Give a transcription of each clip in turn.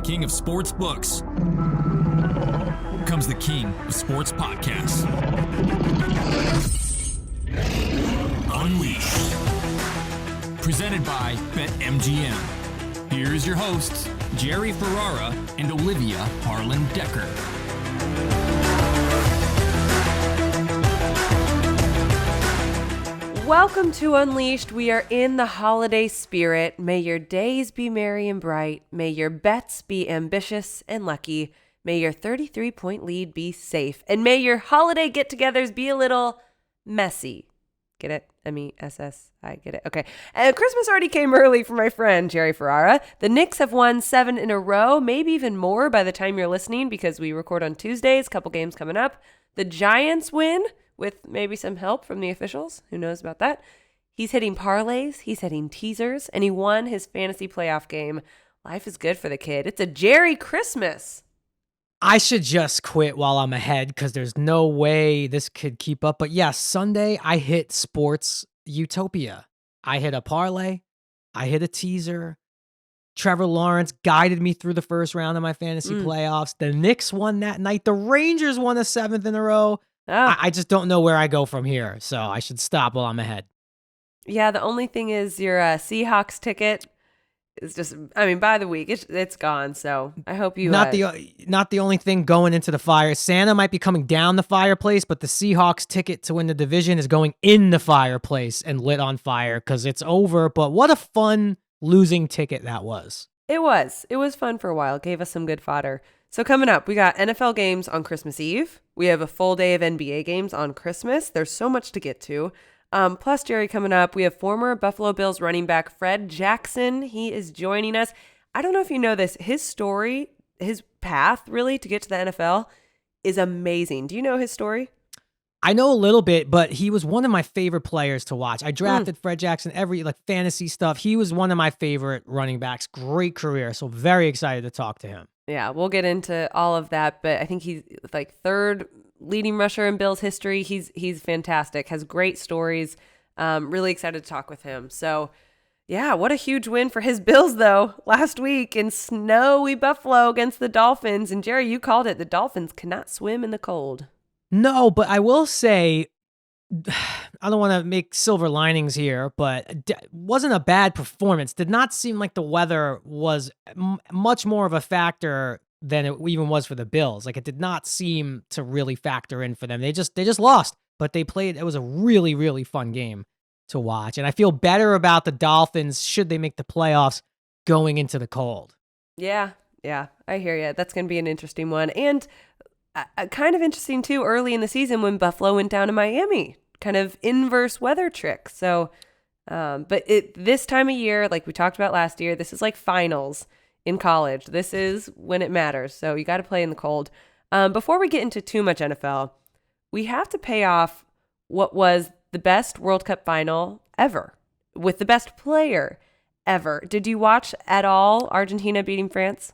king of sports books comes the king of sports podcasts. Unleashed. Presented by BetMGM. Here's your hosts, Jerry Ferrara and Olivia Harlan Dekker. Welcome to Unleashed. We are in the holiday spirit. May your days be merry and bright. May your bets be ambitious and lucky. May your 33-point lead be safe. And may your holiday get-togethers be a little messy. Get it? M-E-S-S-I. Get it? Okay. Christmas already came early for my friend, Jerry Ferrara. The Knicks have won 7 in a row, maybe even more by the time you're listening because we record on Tuesdays, a couple games coming up. The Giants win with maybe some help from the officials. Who knows about that? He's hitting parlays, he's hitting teasers, and he won his fantasy playoff game. Life is good for the kid. It's a Jerry Christmas. I should just quit while I'm ahead because there's no way this could keep up. But yeah, Sunday I hit sports utopia. I hit a parlay. I hit a teaser. Trevor Lawrence guided me through the first round of my fantasy playoffs. The Knicks won that night. The Rangers won a 7th in a row. Oh. I just don't know where I go from here, so I should stop while I'm ahead. Yeah, the only thing is your Seahawks ticket is just, by the week, it's gone, so I hope you... Not the only thing going into the fire. Santa might be coming down the fireplace, but the Seahawks ticket to win the division is going in the fireplace and lit on fire because it's over, but what a fun losing ticket that was. It was. It was fun for a while. It gave us some good fodder. So coming up, we got NFL games on Christmas Eve. We have a full day of NBA games on Christmas. There's so much to get to. Plus, Jerry, coming up, we have former Buffalo Bills running back Fred Jackson. He is joining us. I don't know if you know this. His story, his path really to get to the NFL is amazing. Do you know his story? I know a little bit, but he was one of my favorite players to watch. I drafted Fred Jackson, every fantasy stuff. He was one of my favorite running backs. Great career. So very excited to talk to him. Yeah, we'll get into all of that, but I think he's third leading rusher in Bills history. He's fantastic, has great stories. Really excited to talk with him. So, yeah, what a huge win for his Bills, though, last week in snowy Buffalo against the Dolphins. And, Jerry, you called it. The Dolphins cannot swim in the cold. No, but I will say, I don't want to make silver linings here, but it wasn't a bad performance. Did not seem like the weather was much more of a factor than it even was for the Bills. Like, it did not seem to really factor in for them. They just lost, but they played. It was a really, really fun game to watch. And I feel better about the Dolphins should they make the playoffs going into the cold. Yeah, I hear you. That's going to be an interesting one. And kind of interesting, too, early in the season when Buffalo went down to Miami. Kind of inverse weather trick. So, but this time of year, like we talked about last year, this is like finals in college. This is when it matters. So you got to play in the cold. Before we get into too much NFL, we have to pay off what was the best World Cup final ever with the best player ever. Did you watch at all Argentina beating France?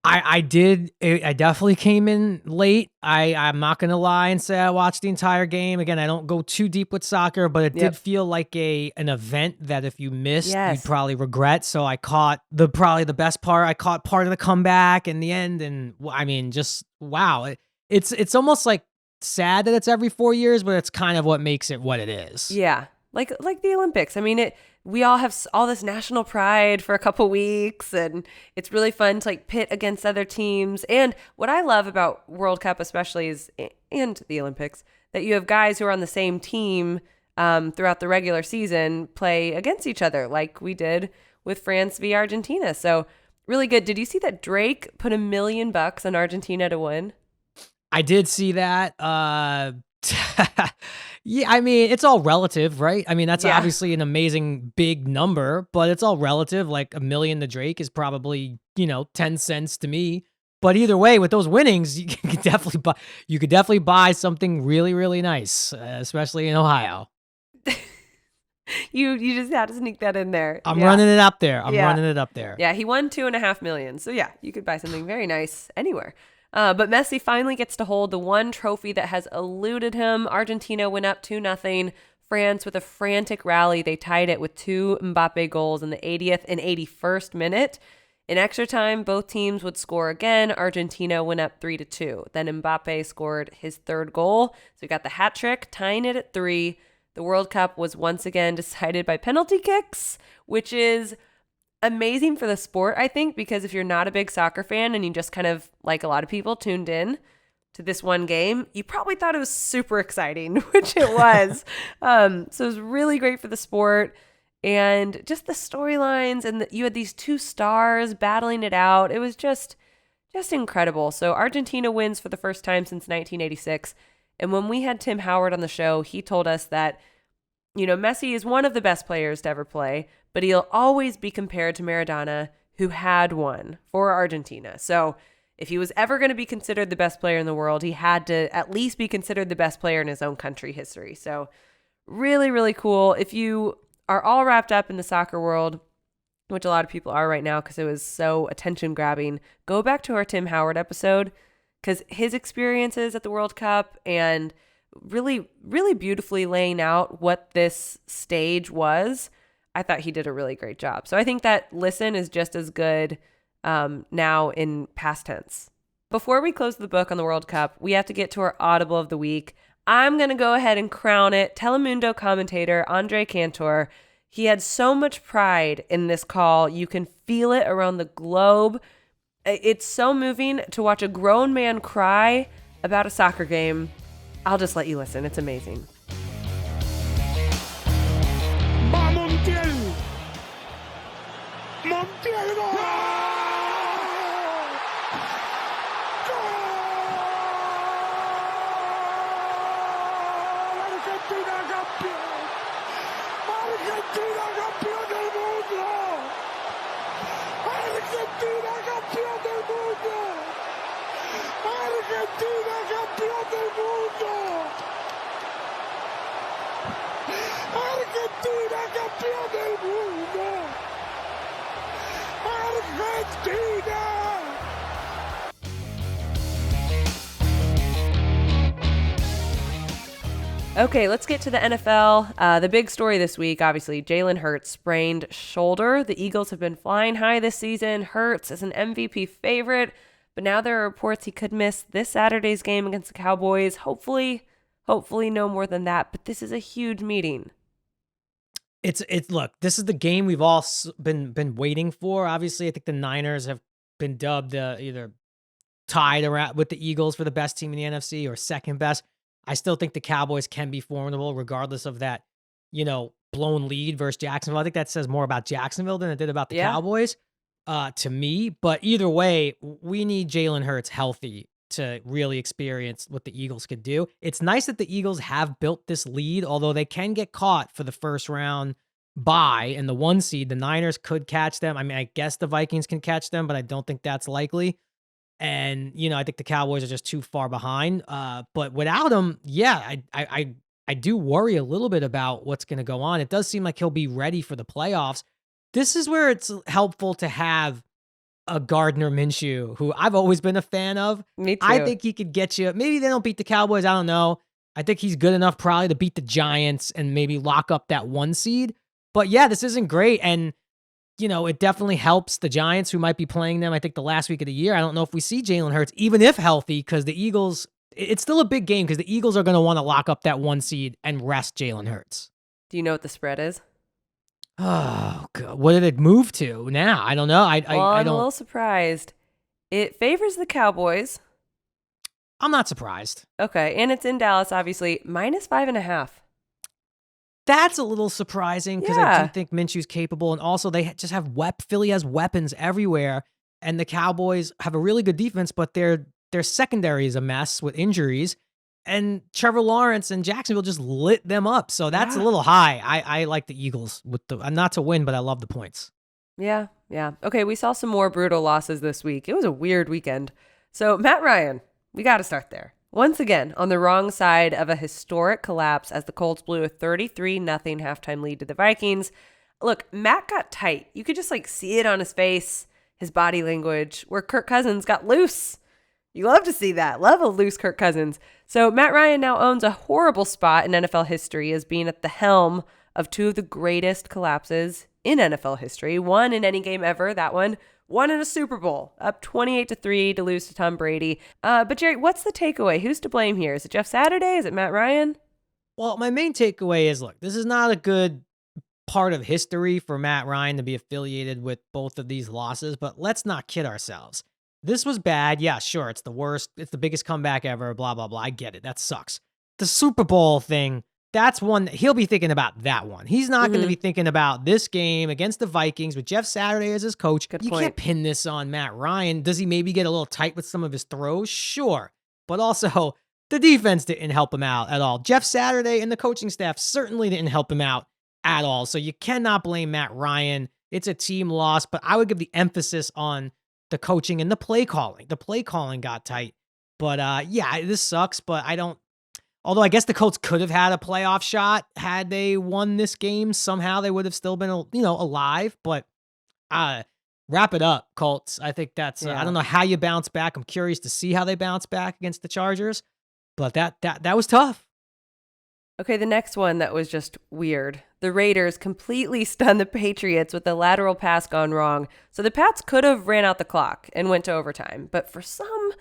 I did. I definitely came in late. I'm not going to lie and say I watched the entire game. Again, I don't go too deep with soccer, but it did feel like an event that if you missed, you'd probably regret. So I caught probably the best part. I caught part of the comeback in the end. And just wow. It's almost like sad that it's every 4 years, but it's kind of what makes it what it is. Yeah. Like the Olympics. We all have all this national pride for a couple weeks, and it's really fun to pit against other teams. And what I love about World Cup especially and the Olympics, that you have guys who are on the same team throughout the regular season play against each other like we did with France v Argentina. So really good. Did you see that Drake put $1 million on Argentina to win? I did see that. Yeah, it's all relative, right? That's obviously an amazing big number, but it's all relative. Like $1 million to Drake is probably, 10 cents to me. But either way, with those winnings, you could definitely buy something really, really nice, especially in Ohio. You just had to sneak that in there. I'm running it up there. Yeah, he won $2.5 million. So yeah, you could buy something very nice anywhere. But Messi finally gets to hold the one trophy that has eluded him. Argentina went up 2-0. France with a frantic rally. They tied it with 2 Mbappe goals in the 80th and 81st minute. In extra time, both teams would score again. Argentina went up 3-2. Then Mbappe scored his third goal. So we got the hat trick, tying it at 3. The World Cup was once again decided by penalty kicks, which is amazing for the sport, I think, because if you're not a big soccer fan and you just kind of, like a lot of people, tuned in to this one game, you probably thought it was super exciting, which it was. So it was really great for the sport. And just the storylines, and you had these two stars battling it out. It was just incredible. So Argentina wins for the first time since 1986. And when we had Tim Howard on the show, he told us that, Messi is one of the best players to ever play, but he'll always be compared to Maradona, who had one for Argentina. So if he was ever going to be considered the best player in the world, he had to at least be considered the best player in his own country history. So really, really cool. If you are all wrapped up in the soccer world, which a lot of people are right now because it was so attention grabbing, go back to our Tim Howard episode because his experiences at the World Cup and really, really beautifully laying out what this stage was, I thought he did a really great job. So I think that listen is just as good now in past tense. Before we close the book on the World Cup, we have to get to our Audible of the Week. I'm going to go ahead and crown it Telemundo commentator Andre Cantor. He had so much pride in this call. You can feel it around the globe. It's so moving to watch a grown man cry about a soccer game. I'll just let you listen. It's amazing. Montiel! Montiel! Argentina campeón del mundo! Argentina campeón del mundo! Argentina campeón del mundo! Argentina campeón del mundo! Argentina! Okay, let's get to the NFL. The big story this week, obviously, Jalen Hurts sprained shoulder. The Eagles have been flying high this season. Hurts is an MVP favorite, but now there are reports he could miss this Saturday's game against the Cowboys. Hopefully no more than that, but this is a huge meeting. Look, this is the game we've all been waiting for. Obviously, I think the Niners have been dubbed either tied around with the Eagles for the best team in the NFC or second best. I still think the Cowboys can be formidable regardless of that, blown lead versus Jacksonville. I think that says more about Jacksonville than it did about the Cowboys to me. But either way, we need Jalen Hurts healthy to really experience what the Eagles could do. It's nice that the Eagles have built this lead, although they can get caught for the first round bye and the 1 seed. The Niners could catch them. I mean, I guess the Vikings can catch them, but I don't think that's likely. And, I think the Cowboys are just too far behind. But without him, I do worry a little bit about what's going to go on. It does seem like he'll be ready for the playoffs. This is where it's helpful to have a Gardner Minshew, who I've always been a fan of. Me too. I think he could get you. Maybe they don't beat the Cowboys. I don't know. I think he's good enough probably to beat the Giants and maybe lock up that 1 seed. But yeah, this isn't great. And it definitely helps the Giants who might be playing them, I think, the last week of the year. I don't know if we see Jalen Hurts, even if healthy, because the Eagles, it's still a big game because the Eagles are going to want to lock up that 1 seed and rest Jalen Hurts. Do you know what the spread is? Oh, God. What did it move to now? I don't know. I'm a little surprised. It favors the Cowboys. I'm not surprised. Okay, and it's in Dallas, obviously, -5.5. That's a little surprising because I do think Minshew's capable, and also they just have Philly has weapons everywhere, and the Cowboys have a really good defense, but their secondary is a mess with injuries, and Trevor Lawrence and Jacksonville just lit them up, so that's a little high. I like the Eagles with not to win, but I love the points. Yeah. Okay, we saw some more brutal losses this week. It was a weird weekend. So Matt Ryan, we got to start there. Once again, on the wrong side of a historic collapse as the Colts blew a 33-0 halftime lead to the Vikings. Look, Matt got tight. You could just see it on his face, his body language, where Kirk Cousins got loose. You love to see that. Love a loose Kirk Cousins. So Matt Ryan now owns a horrible spot in NFL history as being at the helm of 2 of the greatest collapses in NFL history. One in any game ever, that one, won in a Super Bowl, up 28-3 to lose to Tom Brady. But Jerry, what's the takeaway? Who's to blame here? Is it Jeff Saturday? Is it Matt Ryan? Well, my main takeaway is, look, this is not a good part of history for Matt Ryan to be affiliated with both of these losses, but let's not kid ourselves. This was bad. Yeah, sure, it's the worst. It's the biggest comeback ever, blah, blah, blah. I get it. That sucks. The Super Bowl thing, that's one, he'll be thinking about that one. He's not going to be thinking about this game against the Vikings with Jeff Saturday as his coach. Good You point. can't pin this on Matt Ryan. Does he maybe get a little tight with some of his throws? Sure. But also, the defense didn't help him out at all. Jeff Saturday and the coaching staff certainly didn't help him out at all. So you cannot blame Matt Ryan. It's a team loss, but I would give the emphasis on the coaching and the play calling. The play calling got tight. But yeah, this sucks, but although I guess the Colts could have had a playoff shot had they won this game. Somehow they would have still been, alive. But wrap it up, Colts. I think that's, I don't know how you bounce back. I'm curious to see how they bounce back against the Chargers. But that was tough. Okay, the next one that was just weird. The Raiders completely stunned the Patriots with a lateral pass gone wrong. So the Pats could have ran out the clock and went to overtime. But for some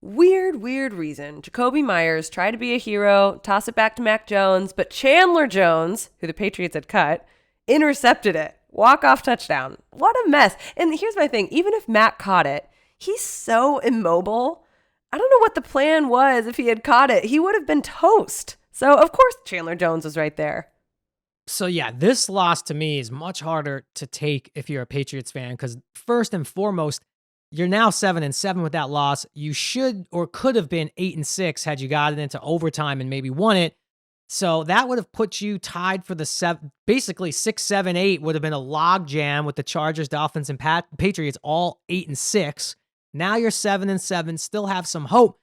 weird reason, Jacoby Myers tried to be a hero, toss it back to Mac Jones, but Chandler Jones, who the Patriots had cut, intercepted it. Walk-off touchdown. What a mess. And here's my thing. Even if Mac caught it, he's so immobile. I don't know what the plan was if he had caught it. He would have been toast. So, of course, Chandler Jones was right there. So, yeah, this loss to me is much harder to take if you're a Patriots fan because first and foremost, you're now 7-7 with that loss. You should or could have been 8-6 had you gotten into overtime and maybe won it. So that would have put you tied for the basically 6, 7, 8 would have been a log jam with the Chargers, Dolphins, and Patriots all 8-6. Now you're 7-7, still have some hope.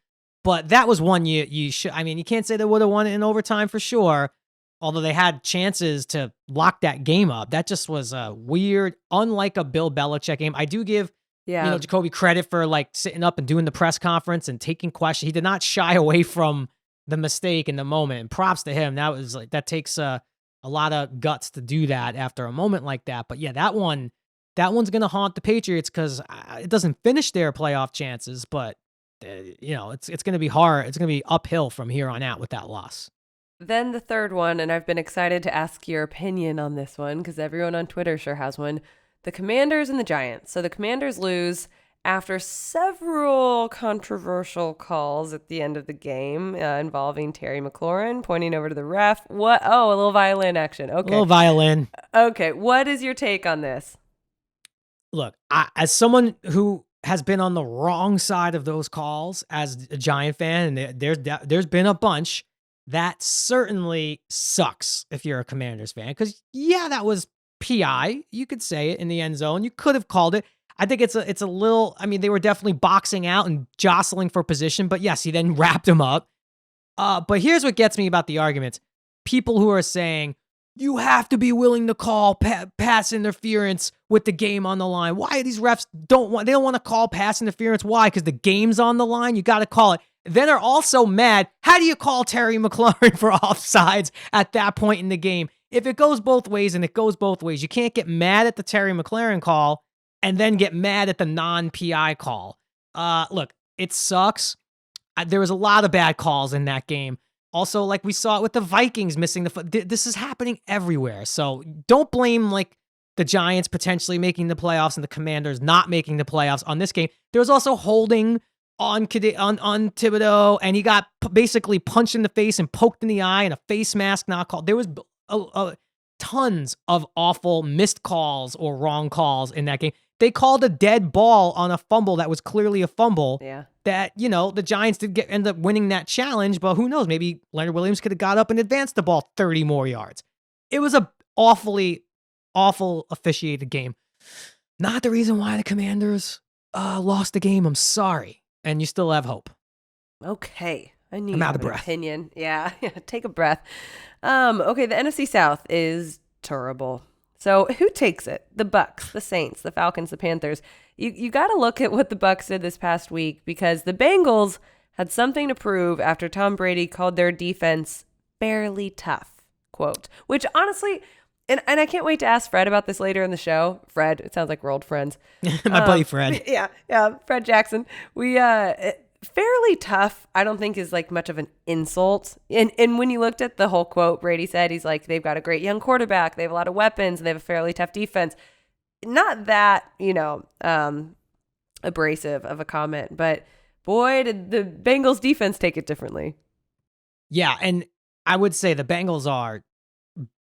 But that was one you should. I mean, you can't say they would have won it in overtime for sure. Although they had chances to lock that game up. That just was a weird, unlike a Bill Belichick game. I do give Jacoby credit for like sitting up and doing the press conference and taking questions. He did not shy away from the mistake in the moment. And props to him. That takes a lot of guts to do that after a moment like that. But yeah, that one's gonna haunt the Patriots because it doesn't finish their playoff chances, but. It's going to be hard. It's going to be uphill from here on out with that loss. Then the third one, and I've been excited to ask your opinion on this one because everyone on Twitter sure has one. The Commanders and the Giants. So the Commanders lose after several controversial calls at the end of the game involving Terry McLaurin pointing over to the ref. What? Oh, a little violin action. Okay. A little violin. Okay. What is your take on this? Look, as someone who has been on the wrong side of those calls as a Giant fan, and there's been a bunch, that certainly sucks if you're a Commanders fan. Because, yeah, that was PI. You could say it in the end zone. You could have called it. I think it's a little, I mean, they were definitely boxing out and jostling for position, but yes, he then wrapped him up. But here's what gets me about the arguments. People who are saying, you have to be willing to call pass interference with the game on the line. Why these refs don't want to call pass interference? Why? Because the game's on the line. You got to call it. Then are also mad. How do you call Terry McLaurin for offsides at that point in the game? If it goes both ways, and it goes both ways, you can't get mad at the Terry McLaurin call and then get mad at the non-PI call. Look, it sucks. There was a lot of bad calls in that game. Also, like we saw it with the Vikings missing the foot. This is happening everywhere. So don't blame like the Giants potentially making the playoffs and the Commanders not making the playoffs on this game. There was also holding on Thibodeau, and he got basically punched in the face and poked in the eye and a face mask not called. There was tons of awful missed calls or wrong calls in that game. They called a dead ball on a fumble that was clearly a fumble. Yeah. That, the Giants did end up winning that challenge, but who knows? Maybe Leonard Williams could have got up and advanced the ball 30 more yards. It was a awfully awful officiated game. Not the reason why the Commanders lost the game. I'm sorry. And you still have hope. Okay. I knew I'm you out have of an breath. opinion. Yeah. Take a breath. Okay. The NFC South is terrible. So who takes it? The Bucs, the Saints, the Falcons, the Panthers. You got to look at what the Bucs did this past week because the Bengals had something to prove after Tom Brady called their defense fairly tough, quote, which honestly, And I can't wait to ask Fred about this later in the show. Fred, it sounds like we're old friends. My buddy Fred. Yeah, Fred Jackson. We fairly tough, I don't think is like much of an insult. And when you looked at the whole quote Brady said, he's like, they've got a great young quarterback, they have a lot of weapons, and they have a fairly tough defense. Not that, abrasive of a comment, but boy, did the Bengals defense take it differently. Yeah, and I would say the Bengals are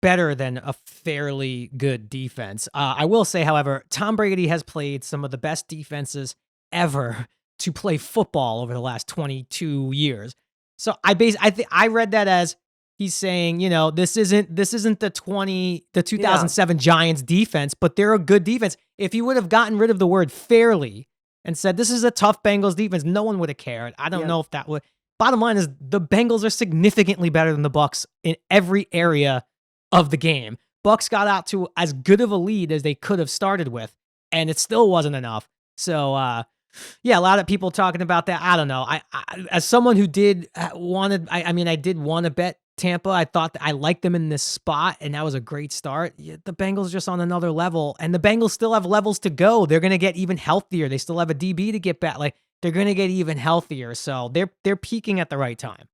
better than a fairly good defense. I will say, however, Tom Brady has played some of the best defenses ever to play football over the last 22 years. So I read that as he's saying, this isn't the 2007 Giants defense, but they're a good defense. If you would have gotten rid of the word fairly and said this is a tough Bengals defense, no one would have cared. I don't know if that would. Bottom line is the Bengals are significantly better than the Bucs in every area of the game. Bucs got out to as good of a lead as they could have started with, and it still wasn't enough. So, a lot of people talking about that. I don't know. I as someone who did I did want to bet Tampa. I thought that I liked them in this spot, and that was a great start. Yeah, the Bengals just on another level, and the Bengals still have levels to go. They're going to get even healthier. They still have a DB to get back. Like, they're going to get even healthier. So they're peaking at the right time.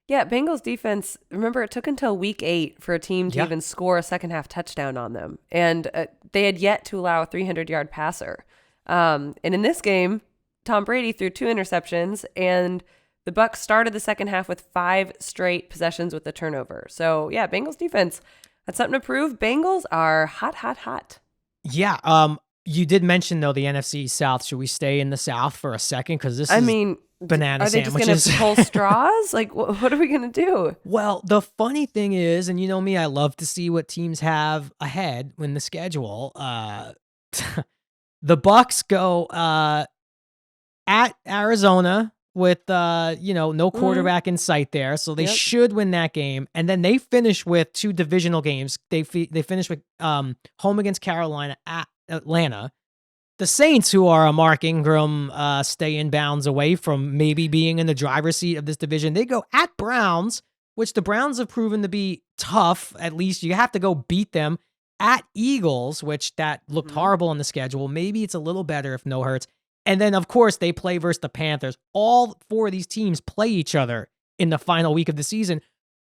Yeah, Bengals defense, remember it took until week 8 for a team to even score a second half touchdown on them. And they had yet to allow a 300-yard passer. And in this game, Tom Brady threw 2 interceptions, and the Bucs started the second half with 5 straight possessions with a turnover. So, yeah, Bengals defense, that's something to prove. Bengals are hot, hot, hot. Yeah, you did mention, though, the NFC South. Should we stay in the South for a second? Because this is banana are they sandwiches. just going to pull straws? Like, what are we going to do? Well, the funny thing is, and you know me, I love to see what teams have ahead when the schedule. The Bucs go at Arizona with no quarterback in sight there, so they should win that game. And then they finish with 2 divisional games. They finish with home against Carolina at Atlanta. The Saints, who are a Mark Ingram stay in bounds away from maybe being in the driver's seat of this division, they go at Browns, which the Browns have proven to be tough. At least you have to go beat them. At Eagles, which that looked horrible on the schedule. Maybe it's a little better if no hurts. And then, of course, they play versus the Panthers. All 4 of these teams play each other in the final week of the season.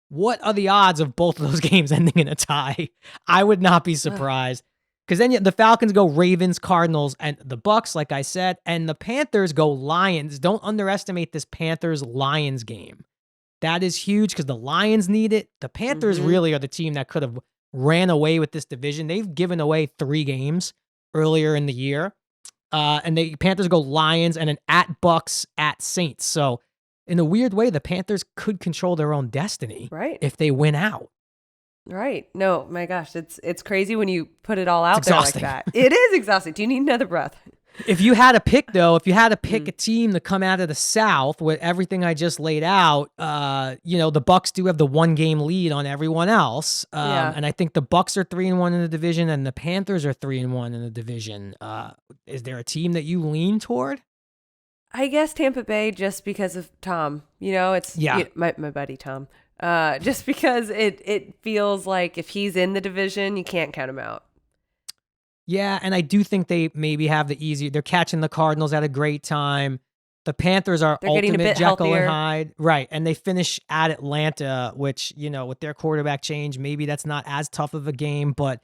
What are the odds of both of those games ending in a tie? I would not be surprised. Because then the Falcons go Ravens, Cardinals, and the Bucs, like I said, and the Panthers go Lions. Don't underestimate this Panthers-Lions game. That is huge because the Lions need it. The Panthers really are the team that could have ran away with this division. They've given away 3 games earlier in the year. And the Panthers go Lions and then at Bucs, at Saints. So in a weird way, the Panthers could control their own destiny if they win out. Right. No, my gosh, it's crazy when you put it all out there like that. It is exhausting. Do you need another breath? If you had to pick, though, a team to come out of the South with everything I just laid out, the Bucs do have the 1-game lead on everyone else. And I think the Bucs are 3-1 in the division and the Panthers are 3-1 in the division. Is there a team that you lean toward? I guess Tampa Bay, just because of Tom. My buddy Tom. Just because it feels like if he's in the division, you can't count him out. Yeah, and I do think they maybe have the easier. They're catching the Cardinals at a great time. The Panthers are ultimate Jekyll and Hyde. Right, and they finish at Atlanta, which, with their quarterback change, maybe that's not as tough of a game, but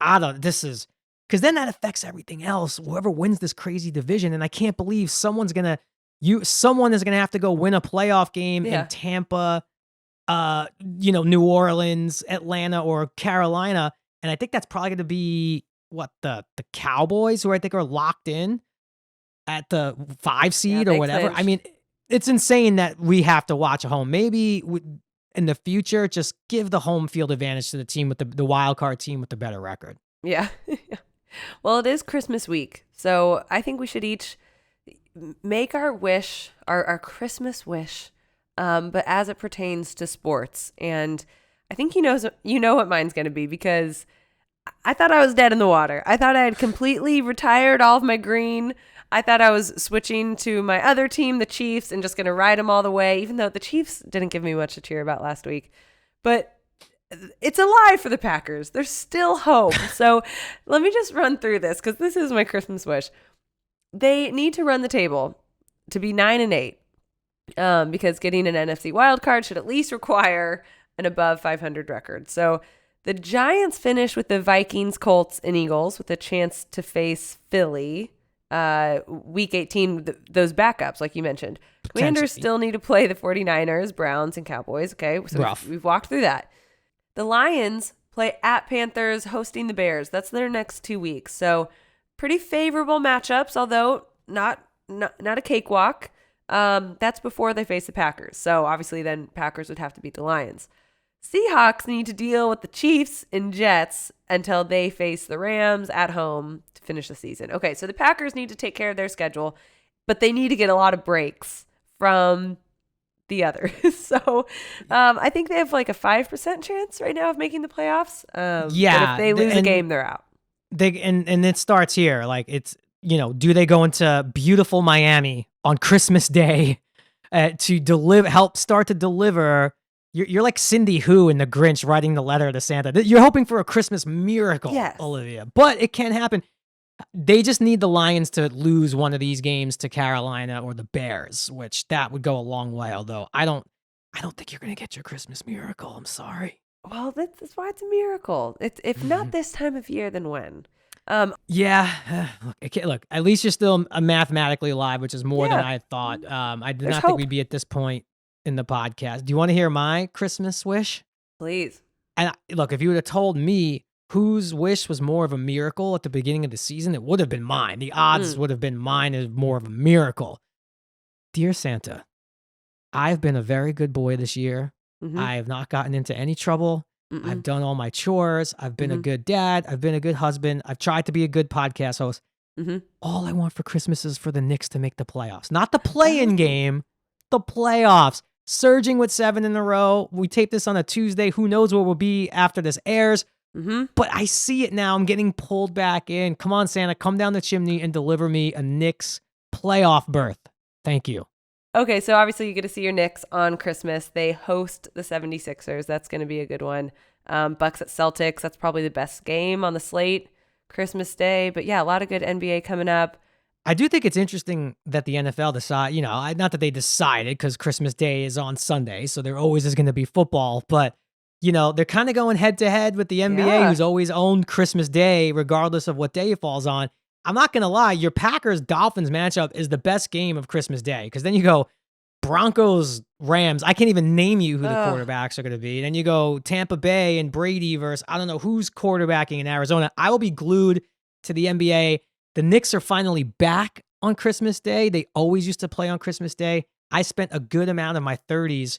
because then that affects everything else. Whoever wins this crazy division, and I can't believe someone is going to have to go win a playoff game in Tampa, New Orleans, Atlanta, or Carolina, and I think that's probably going to be the Cowboys, who I think are locked in at the 5 seed or whatever. I mean, it's insane that we have to watch a home. Maybe in the future, just give the home field advantage to the team with the wild card team with the better record. Yeah. Well, it is Christmas week, so I think we should each make our wish, our Christmas wish, but as it pertains to sports. And I think you know what mine's going to be, because I thought I was dead in the water. I thought I had completely retired all of my green. I thought I was switching to my other team, the Chiefs, and just going to ride them all the way, even though the Chiefs didn't give me much to cheer about last week. But it's alive for the Packers. There's still hope. So let me just run through this because this is my Christmas wish. They need to run the table to be 9-8 because getting an NFC wildcard should at least require an above 500 record. So the Giants finish with the Vikings, Colts, and Eagles with a chance to face Philly week 18, those backups like you mentioned. Commanders still need to play the 49ers, Browns, and Cowboys. Okay, so we've walked through that. The Lions play at Panthers, hosting the Bears. That's their next 2 weeks. So pretty favorable matchups, although not a cakewalk. That's before they face the Packers. So obviously then Packers would have to beat the Lions. Seahawks need to deal with the Chiefs and Jets until they face the Rams at home to finish the season. Okay, so the Packers need to take care of their schedule, but they need to get a lot of breaks from the others. So I think they have like a 5% chance right now of making the playoffs. But if they lose a game, they're out. And it starts here. Like it's, do they go into beautiful Miami on Christmas Day to help start to deliver? You're like Cindy Who in The Grinch writing the letter to Santa. You're hoping for a Christmas miracle, yes, Olivia, but it can't happen. They just need the Lions to lose one of these games to Carolina or the Bears, which that would go a long way. Although I don't think you're going to get your Christmas miracle. I'm sorry. Well, that's why it's a miracle. It's if not this time of year, then when? Yeah. Look, at least you're still mathematically alive, which is more than I thought. I did not think we'd be at this point in the podcast. Do you want to hear my Christmas wish? Please. And look, if you would have told me whose wish was more of a miracle at the beginning of the season, it would have been mine. The odds would have been mine as more of a miracle. Dear Santa, I've been a very good boy this year. I have not gotten into any trouble. I've done all my chores. I've been a good dad. I've been a good husband. I've tried to be a good podcast host. All I want for Christmas is for the Knicks to make the playoffs. Not the play-in game, the playoffs. Surging with 7 in a row. We tape this on a Tuesday. Who knows where we'll be after this airs. But I see it now. I'm getting pulled back in. Come on, Santa, come down the chimney and deliver me a Knicks playoff berth. Thank you. Okay, so obviously you get to see your Knicks on Christmas. They host the 76ers. That's going to be a good one. Bucks at Celtics. That's probably the best game on the slate Christmas Day. But yeah, a lot of good NBA coming up. I do think it's interesting that the NFL decide, not that they decided because Christmas Day is on Sunday, so there always is going to be football, but they're kind of going head to head with the NBA, who's always owned Christmas Day, regardless of what day it falls on. I'm not going to lie, your Packers-Dolphins matchup is the best game of Christmas Day, because then you go Broncos-Rams. I can't even name you who the quarterbacks are going to be. Then you go Tampa Bay and Brady versus, I don't know who's quarterbacking in Arizona. I will be glued to the NBA. The Knicks are finally back on Christmas Day. They always used to play on Christmas Day. I spent a good amount of my 30s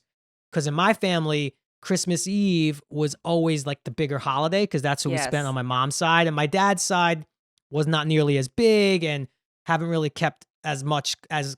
because in my family, Christmas Eve was always like the bigger holiday because that's what we spent on my mom's side. And my dad's side was not nearly as big and haven't really kept as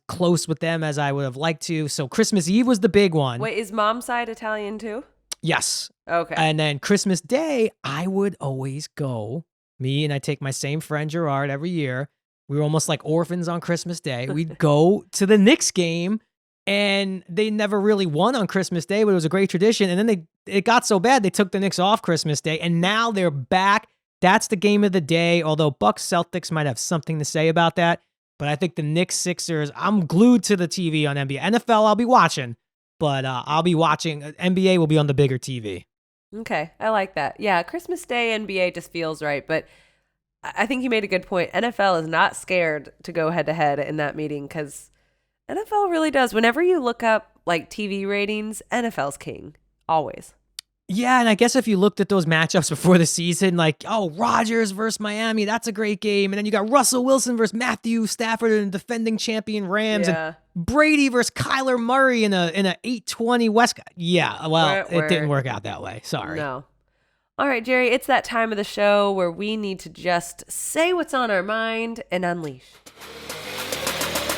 close with them as I would have liked to. So Christmas Eve was the big one. Wait, is mom's side Italian too? Yes. Okay. And then Christmas Day, I would always go. Me and I take my same friend Gerard every year. We were almost like orphans on Christmas Day. We'd go to the Knicks game, and they never really won on Christmas Day, but it was a great tradition. And then it got so bad they took the Knicks off Christmas Day, and now they're back. That's the game of the day. Although Bucks Celtics might have something to say about that, but I think the Knicks Sixers. I'm glued to the TV on NBA. NFL, I'll be watching, but I'll be watching. NBA will be on the bigger TV. Okay, I like that. Yeah, Christmas Day NBA just feels right, but I think you made a good point. NFL is not scared to go head-to-head in that meeting because NFL really does. Whenever you look up like TV ratings, NFL's king, always. Yeah, and I guess if you looked at those matchups before the season, like, Rodgers versus Miami, that's a great game. And then you got Russell Wilson versus Matthew Stafford and the defending champion Rams. And Brady versus Kyler Murray in a 820 West. Yeah, well, it didn't work out that way. Sorry. No. All right, Jerry, it's that time of the show where we need to just say what's on our mind and unleash.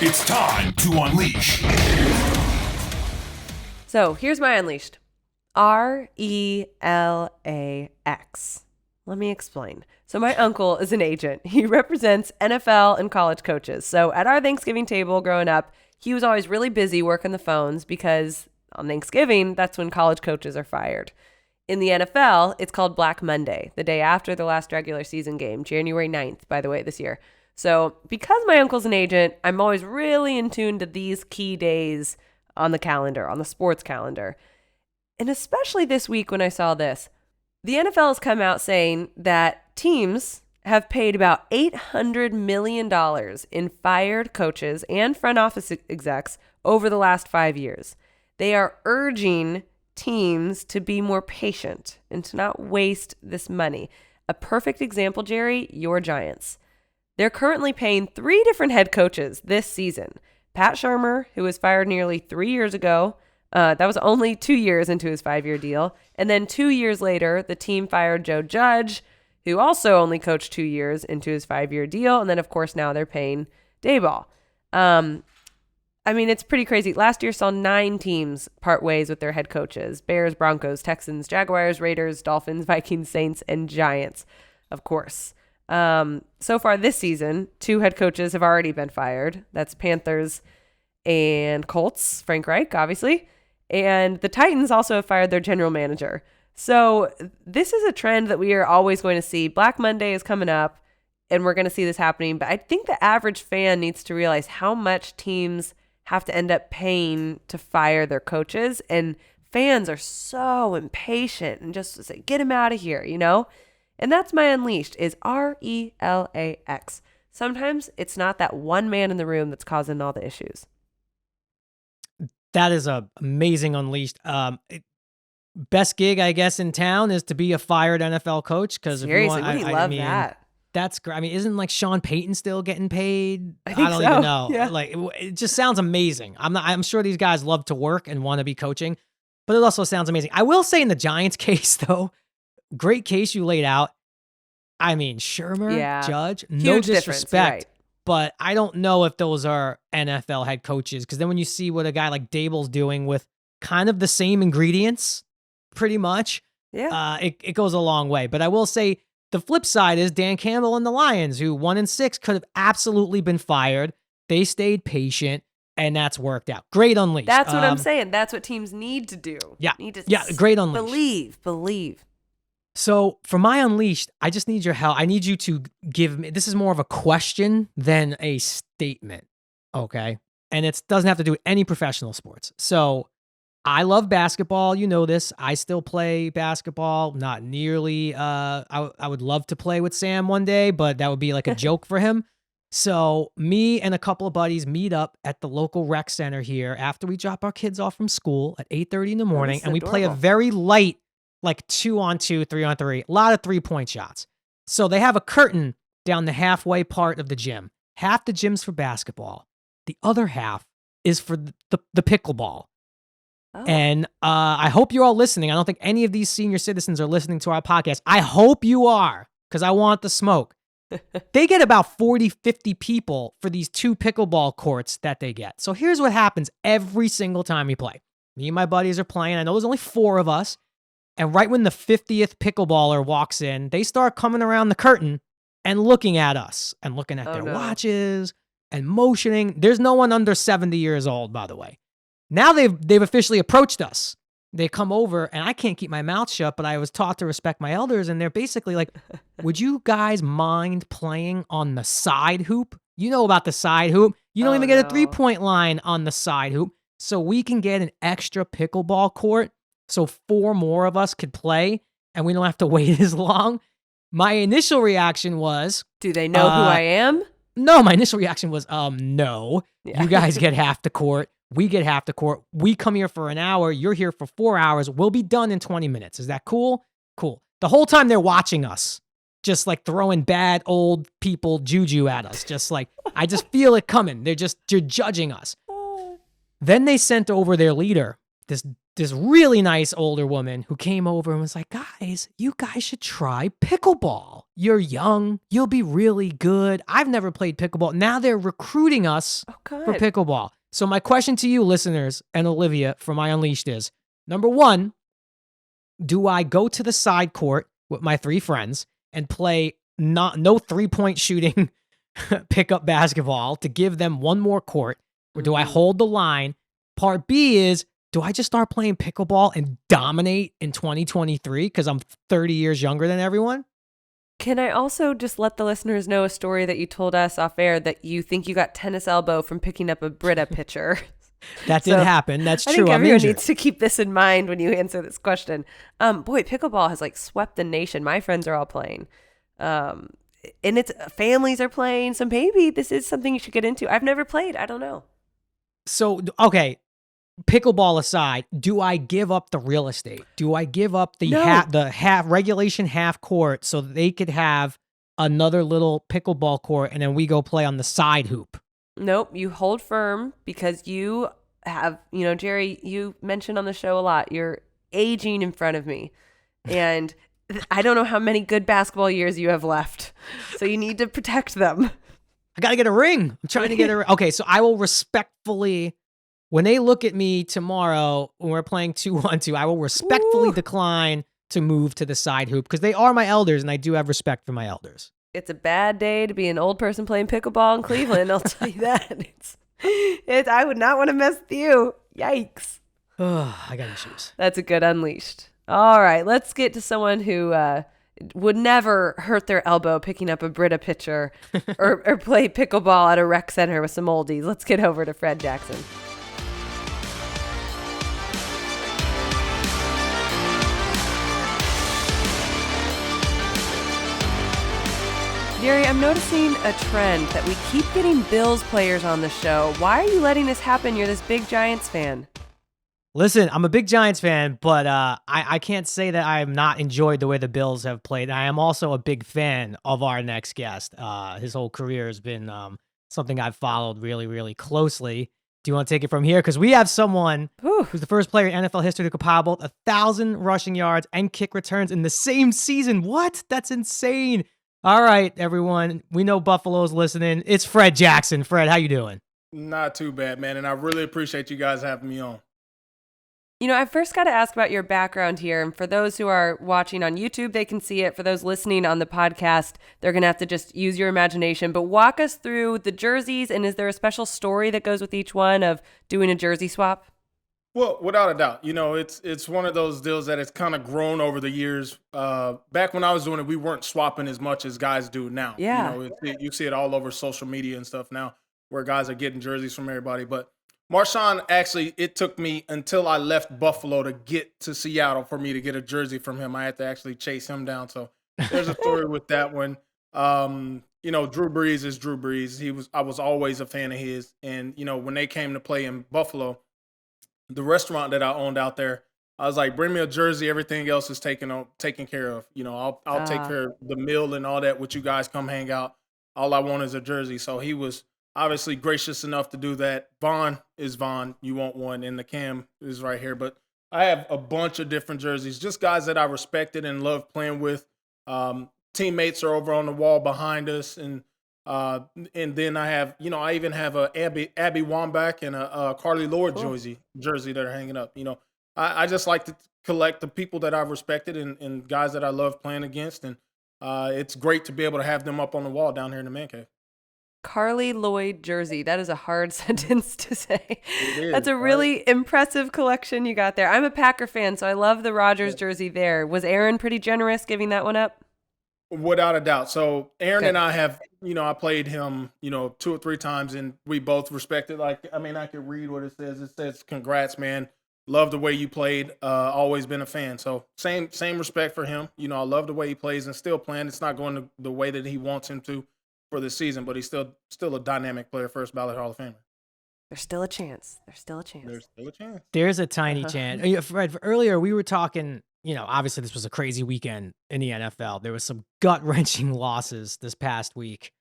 It's time to unleash. So here's my unleashed. RELAX. Let me explain. So my uncle is an agent. He represents NFL and college coaches. So at our Thanksgiving table growing up, he was always really busy working the phones because on Thanksgiving, that's when college coaches are fired. In the NFL, it's called Black Monday, the day after the last regular season game, January 9th, by the way, this year. So because my uncle's an agent, I'm always really in tune to these key days on the calendar, on the sports calendar. And especially this week when I saw this, the NFL has come out saying that teams have paid about $800 million in fired coaches and front office execs over the last 5 years. They are urging teams to be more patient and to not waste this money. A perfect example, Jerry, your Giants. They're currently paying 3 different head coaches this season. Pat Shurmur, who was fired nearly 3 years ago. That was only 2 years into his 5-year deal. And then 2 years later, the team fired Joe Judge, who also only coached 2 years into his 5-year deal. And then, of course, now they're paying Daboll. I mean, it's pretty crazy. Last year saw 9 teams part ways with their head coaches. Bears, Broncos, Texans, Jaguars, Raiders, Dolphins, Vikings, Saints, and Giants, of course. So far this season, 2 head coaches have already been fired. That's Panthers and Colts, Frank Reich, obviously. And the Titans also have fired their general manager. So this is a trend that we are always going to see. Black Monday is coming up, and we're going to see this happening. But I think the average fan needs to realize how much teams have to end up paying to fire their coaches. And fans are so impatient and just say, get him out of here, you know? And that's my Unleashed, is RELAX. Sometimes it's not that one man in the room that's causing all the issues. That is a amazing Unleashed. Best gig, I guess, in town is to be a fired NFL coach. Because seriously, wouldn't you love that? That's great. I mean, isn't like Sean Payton still getting paid? I think don't so. even know. Yeah. Like, it just sounds amazing. I'm sure these guys love to work and want to be coaching, but it also sounds amazing. I will say in the Giants case, though, great case you laid out. I mean, Shurmur, Judge, no Huge disrespect, right. but I don't know if those are NFL head coaches, because then when you see what a guy like Daboll's doing with kind of the same ingredients, pretty much, it goes a long way. But I will say the flip side is Dan Campbell and the Lions, who 1-6 could have absolutely been fired. They stayed patient, and that's worked out. Great Unleashed. That's what I'm saying. That's what teams need to do. Yeah, need to great Unleashed. Believe. So for my Unleashed, I just need your help. I need you to give me, this is more of a question than a statement, okay? And it doesn't have to do with any professional sports. So I love basketball. You know this. I still play basketball. Not nearly. I would love to play with Sam one day, but that would be like a joke for him. So me and a couple of buddies meet up at the local rec center here after we drop our kids off from school at 8:30 in the morning, and we play a very light, like 2-on-2, 3-on-3, a lot of 3-point shots. So they have a curtain down the halfway part of the gym. Half the gym's for basketball. The other half is for the pickleball. Oh. And I hope you're all listening. I don't think any of these senior citizens are listening to our podcast. I hope you are, because I want the smoke. They get about 40, 50 people for these 2 pickleball courts that they get. So here's what happens every single time we play. Me and my buddies are playing. I know there's only 4 of us. And right when the 50th pickleballer walks in, they start coming around the curtain and looking at us and looking at their watches and motioning. There's no one under 70 years old, by the way. Now they've officially approached us. They come over, and I can't keep my mouth shut, but I was taught to respect my elders, and they're basically like, would you guys mind playing on the side hoop? You know about the side hoop. You don't even get a 3-point line on the side hoop, so we can get an extra pickleball court so 4 more of us could play, and we don't have to wait as long. My initial reaction was, do they know who I am? No, my initial reaction was, no. Yeah. You guys get half the court. We get half the court. We come here for an hour. You're here for 4 hours. We'll be done in 20 minutes. Is that cool? Cool. The whole time they're watching us, just like throwing bad old people juju at us. Just like, I just feel it coming. They're judging us. Then they sent over their leader, this really nice older woman who came over and was like, guys, you guys should try pickleball. You're young. You'll be really good. I've never played pickleball. Now they're recruiting us for pickleball. So my question to you, listeners, and Olivia from My Unleashed is, number 1, do I go to the side court with my 3 friends and play no 3-point shooting pickup basketball to give them one more court, or do I hold the line? Part B is, do I just start playing pickleball and dominate in 2023 because I'm 30 years younger than everyone? Can I also just let the listeners know a story that you told us off air that you think you got tennis elbow from picking up a Brita pitcher? That did happen. That's I true. think I'm everyone injured. needs to keep this in mind when you answer this question. Boy, pickleball has like swept the nation. My friends are all playing. And it's families are playing. So maybe this is something you should get into. I've never played. I don't know. So, okay, pickleball aside, do I give up the real estate? Do I give up the No. regulation half court so that they could have another little pickleball court and then we go play on the side hoop? Nope. You hold firm because you have, Jerry, you mentioned on the show a lot, you're aging in front of me. And I don't know how many good basketball years you have left. So you need to protect them. I got to get a ring. I'm trying to get a ring. Okay, so I will respectfully, when they look at me tomorrow when we're playing 2-on-2, I will respectfully decline to move to the side hoop because they are my elders and I do have respect for my elders. It's a bad day to be an old person playing pickleball in Cleveland. I'll tell you that. I would not want to mess with you. Yikes. I got issues. That's a good unleashed. All right, let's get to someone who would never hurt their elbow picking up a Brita pitcher or play pickleball at a rec center with some oldies. Let's get over to Fred Jackson. Jerry, I'm noticing a trend that we keep getting Bills players on the show. Why are you letting this happen? You're this big Giants fan. Listen, I'm a big Giants fan, but I can't say that I have not enjoyed the way the Bills have played. I am also a big fan of our next guest. His whole career has been something I've followed really, really closely. Do you want to take it from here? Because we have someone who's the first player in NFL history to compile both 1,000 rushing yards and kick returns in the same season. What? That's insane. All right, everyone. We know Buffalo's listening. It's Fred Jackson. Fred, how you doing? Not too bad, man. And I really appreciate you guys having me on. I first got to ask about your background here. And for those who are watching on YouTube, they can see it. For those listening on the podcast, they're going to have to just use your imagination. But walk us through the jerseys. And is there a special story that goes with each one of doing a jersey swap? Well, without a doubt, it's one of those deals that it's kind of grown over the years. Back when I was doing it, we weren't swapping as much as guys do now. Yeah. You see it all over social media and stuff now where guys are getting jerseys from everybody. But Marshawn, actually, it took me until I left Buffalo to get to Seattle for me to get a jersey from him. I had to actually chase him down. So there's a story with that one. Drew Brees is Drew Brees. I was always a fan of his. And, when they came to play in Buffalo, the restaurant that I owned out there, I was like, bring me a jersey. Everything else is taken care of. I'll take care of the meal and all that. Would you guys come hang out? All I want is a jersey. So he was obviously gracious enough to do that. Vaughn is Vaughn. You want one. And the Cam is right here. But I have a bunch of different jerseys, just guys that I respected and loved playing with. Teammates are over on the wall behind us. And then I have, I even have a Abby Wambach and a Carly Lloyd jersey that are hanging up. I just like to collect the people that I've respected and guys that I love playing against. And it's great to be able to have them up on the wall down here in the man cave. Carly Lloyd jersey. That is a hard sentence to say. That's a really impressive collection you got there. I'm a Packer fan, so I love the Rodgers jersey there. Was Aaron pretty generous giving that one up? Without a doubt. So Aaron and I have, I played him, 2 or 3 times and we both respected. I could read what it says. It says, congrats, man. Love the way you played. Always been a fan. So same respect for him. I love the way he plays and still playing. It's not going the way that he wants him to for the season, but he's still a dynamic player, first ballot Hall of Famer. There's still a chance. There's still a chance. There's a tiny chance. Fred, earlier we were talking, obviously this was a crazy weekend in the NFL. There was some gut-wrenching losses this past week.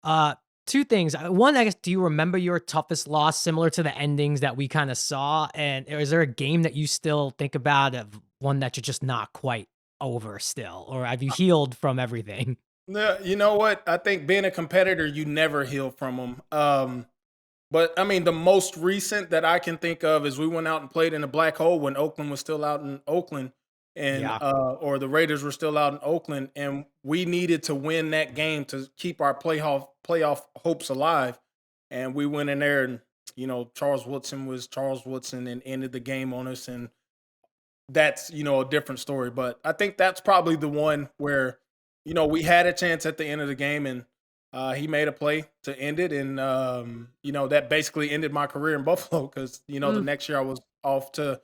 2 things. One, I guess, do you remember your toughest loss similar to the endings that we kind of saw? And is there a game that you still think about of one that you're just not quite over still? Or have you healed from everything? No, you know what? I think being a competitor, you never heal from them. But the most recent that I can think of is we went out and played in a black hole when Oakland was still out in Oakland, and or the Raiders were still out in Oakland, and we needed to win that game to keep our playoff hopes alive. And we went in there and Charles Woodson was Charles Woodson and ended the game on us, and that's a different story. But I think that's probably the one where we had a chance at the end of the game, and he made a play to end it, and that basically ended my career in Buffalo because the next year I was off to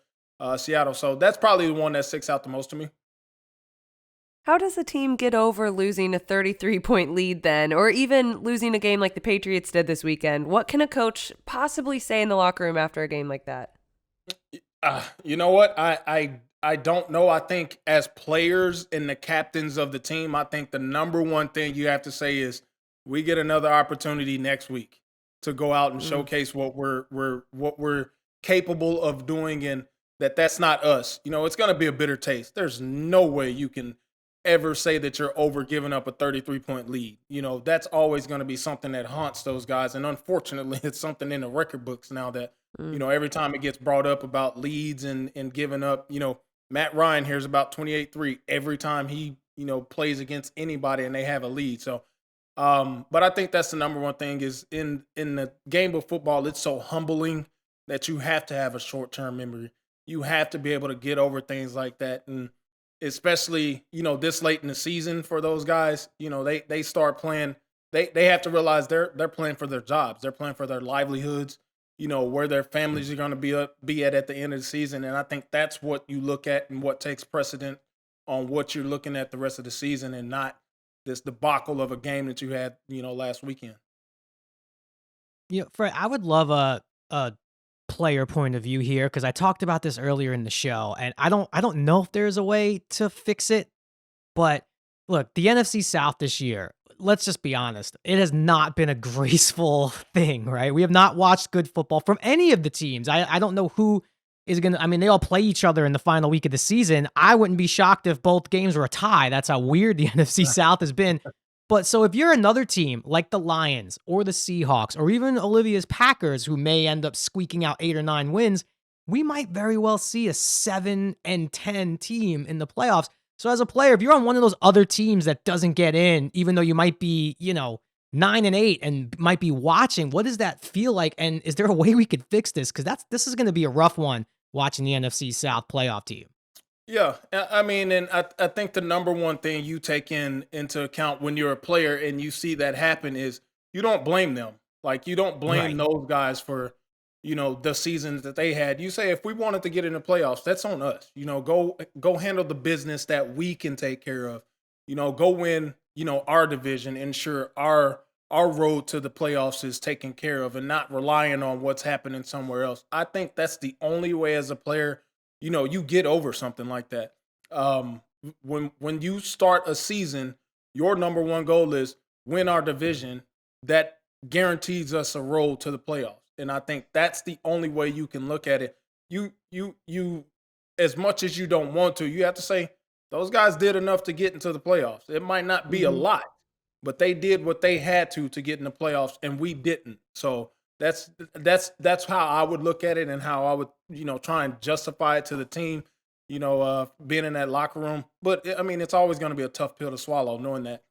Seattle. So that's probably the one that sticks out the most to me. How does a team get over losing a 33-point lead then, or even losing a game like the Patriots did this weekend? What can a coach possibly say in the locker room after a game like that? You know what? I don't know. I think as players and the captains of the team, I think the number one thing you have to say is we get another opportunity next week to go out and showcase what we're capable of doing, and that's not us. It's going to be a bitter taste. There's no way you can ever say that you're over giving up a 33-point lead. That's always going to be something that haunts those guys. And unfortunately, it's something in the record books now that, every time it gets brought up about leads and giving up, Matt Ryan hears about 28-3 every time he, plays against anybody and they have a lead. So, but I think that's the number one thing is in the game of football, it's so humbling that you have to have a short-term memory. You have to be able to get over things like that. And especially, this late in the season for those guys, they start playing. They have to realize they're playing for their jobs. They're playing for their livelihoods, where their families are going to be at the end of the season. And I think that's what you look at and what takes precedent on what you're looking at the rest of the season, and not this debacle of a game that you had, last weekend. Fred, I would love a player point of view here, because I talked about this earlier in the show, and I don't know if there's a way to fix it. But look, the NFC South this year, let's just be honest, it has not been a graceful thing, right? We have not watched good football from any of the teams. I don't know who is going to, they all play each other in the final week of the season. I wouldn't be shocked if both games were a tie. That's how weird the NFC South has been. But so if you're another team like the Lions or the Seahawks or even Olivia's Packers, who may end up squeaking out 8 or 9 wins, we might very well see a 7-10 team in the playoffs. So as a player, if you're on one of those other teams that doesn't get in, even though you might be, 9-8 and might be watching, what does that feel like? And is there a way we could fix this? Because this is going to be a rough one watching the NFC South playoff team. Yeah, and I think the number one thing you take into account when you're a player and you see that happen is you don't blame them. Like, you don't blame those guys for, the seasons that they had. You say, if we wanted to get in the playoffs, that's on us. Go handle the business that we can take care of. Go win, our division, ensure our road to the playoffs is taken care of and not relying on what's happening somewhere else. I think that's the only way as a player you get over something like that. When you start a season, your number one goal is win our division. That guarantees us a road to the playoffs. And I think that's the only way you can look at it. You, as much as you don't want to, you have to say, those guys did enough to get into the playoffs. It might not be a lot, but they did what they had to get in the playoffs, and we didn't. So that's how I would look at it, and how I would, try and justify it to the team, being in that locker room. But it's always going to be a tough pill to swallow, knowing that.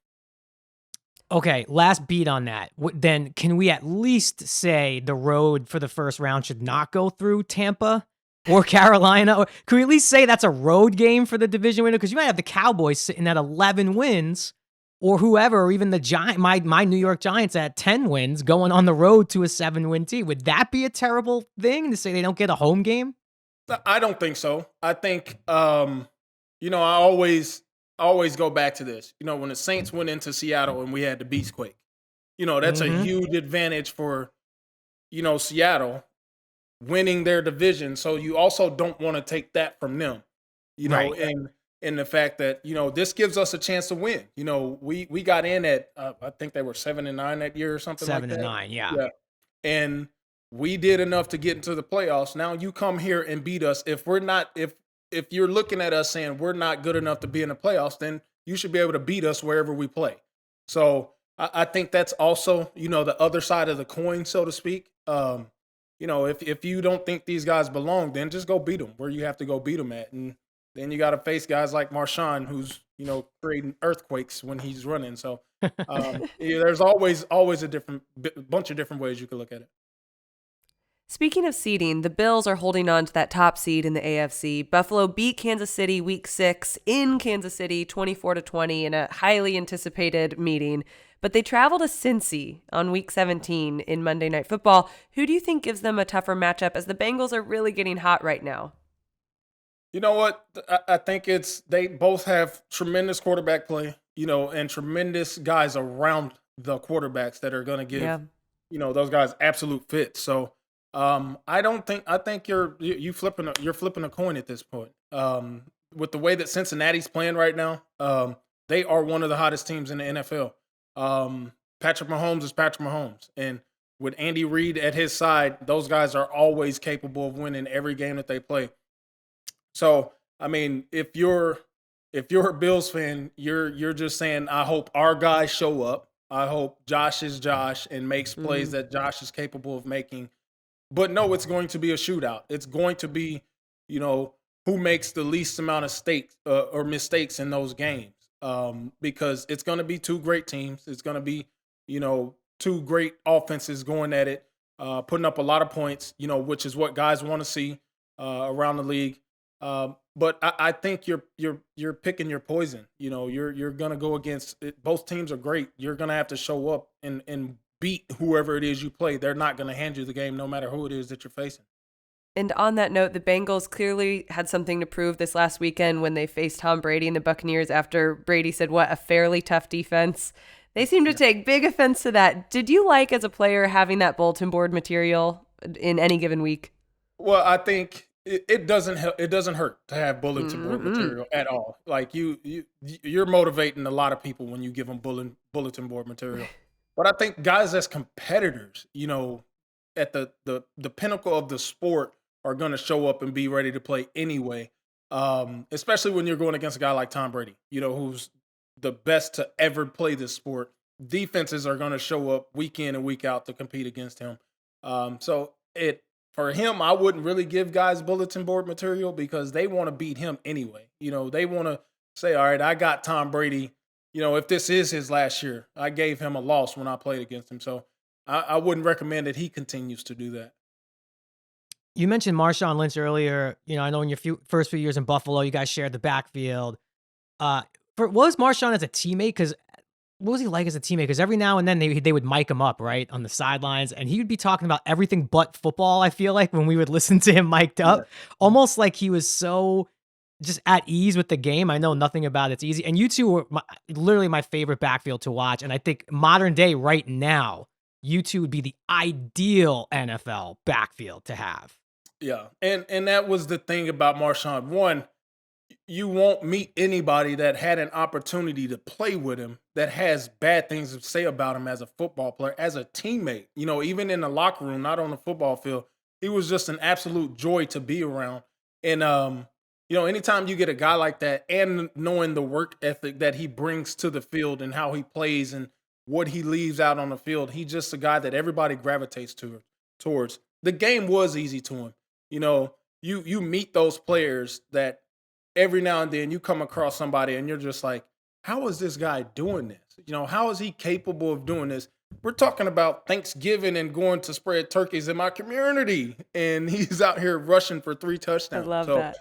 Okay, last beat on that. Then can we at least say the road for the first round should not go through Tampa or Carolina? Or can we at least say that's a road game for the division winner? Because you might have the Cowboys sitting at 11 wins, or whoever, or even the Giant, my New York Giants at 10 wins, going on the road to a 7-win team. Would that be a terrible thing to say they don't get a home game? I don't think so. I think, I always go back to this. When the Saints went into Seattle and we had the Beastquake, that's a huge advantage for, Seattle winning their division. So you also don't want to take that from them, and the fact that, this gives us a chance to win. We got in at, I think they were 7-9 that year or something like that. 7-9, yeah. And we did enough to get into the playoffs. Now you come here and beat us. If you're looking at us saying we're not good enough to be in the playoffs, then you should be able to beat us wherever we play. So I think that's also, the other side of the coin, so to speak. If you don't think these guys belong, then just go beat them where you have to go beat them at. And then you got to face guys like Marshawn, who's, creating earthquakes when he's running. So there's always a bunch of different ways you can look at it. Speaking of seeding, the Bills are holding on to that top seed in the AFC. Buffalo beat Kansas City week 6 in Kansas City 24-20 in a highly anticipated meeting. But they travel to Cincy on week 17 in Monday Night Football. Who do you think gives them a tougher matchup as the Bengals are really getting hot right now? You know what? I think they both have tremendous quarterback play, and tremendous guys around the quarterbacks that are going to give, those guys absolute fits. So I think you're flipping a coin at this point. With the way that Cincinnati's playing right now, they are one of the hottest teams in the NFL. Patrick Mahomes is Patrick Mahomes, and with Andy Reid at his side, those guys are always capable of winning every game that they play. So, I mean, if you're a Bills fan, you're just saying, I hope our guys show up. I hope Josh is Josh and makes plays that Josh is capable of making. But no, it's going to be a shootout. It's going to be, who makes the least amount of stakes or mistakes in those games. Because it's going to be two great teams. It's going to be, two great offenses going at it, putting up a lot of points, which is what guys want to see around the league. But I think you're picking your poison. You're gonna go against it. Both teams are great. You're gonna have to show up and beat whoever it is you play. They're not gonna hand you the game, no matter who it is that you're facing. And on that note, the Bengals clearly had something to prove this last weekend when they faced Tom Brady and the Buccaneers after Brady said, a fairly tough defense. They seem to take big offense to that. Did you like, as a player, having that bulletin board material in any given week? Well, I think it doesn't help. It doesn't hurt to have bulletin board material at all. Like you're motivating a lot of people when you give them bulletin board material. But I think guys as competitors, at the pinnacle of the sport, are going to show up and be ready to play anyway. Especially when you're going against a guy like Tom Brady, who's the best to ever play this sport. Defenses are going to show up week in and week out to compete against him. For him, I wouldn't really give guys bulletin board material because they want to beat him anyway. They want to say, all right, I got Tom Brady. If this is his last year, I gave him a loss when I played against him. So I wouldn't recommend that he continues to do that. You mentioned Marshawn Lynch earlier. I know in your first few years in Buffalo, you guys shared the backfield. Was Marshawn as a teammate? Because what was he like as a teammate? Because every now and then they would mic him up, right, on the sidelines, and he would be talking about everything but football, I feel like, when we would listen to him mic'd up. Almost like he was so just at ease with the game. I know nothing about it's easy. And you two were literally my favorite backfield to watch. And I think modern day right now, you two would be the ideal NFL backfield to have. Yeah, and that was the thing about Marshawn. One, you won't meet anybody that had an opportunity to play with him that has bad things to say about him as a football player, as a teammate. Even in the locker room, not on the football field, he was just an absolute joy to be around. And anytime you get a guy like that, and knowing the work ethic that he brings to the field and how he plays and what he leaves out on the field, he's just a guy that everybody gravitates towards. The game was easy to him. You meet those players that every now and then you come across somebody and you're just like, how is this guy doing this? How is he capable of doing this? We're talking about Thanksgiving and going to spread turkeys in my community, and he's out here rushing for 3 touchdowns. I love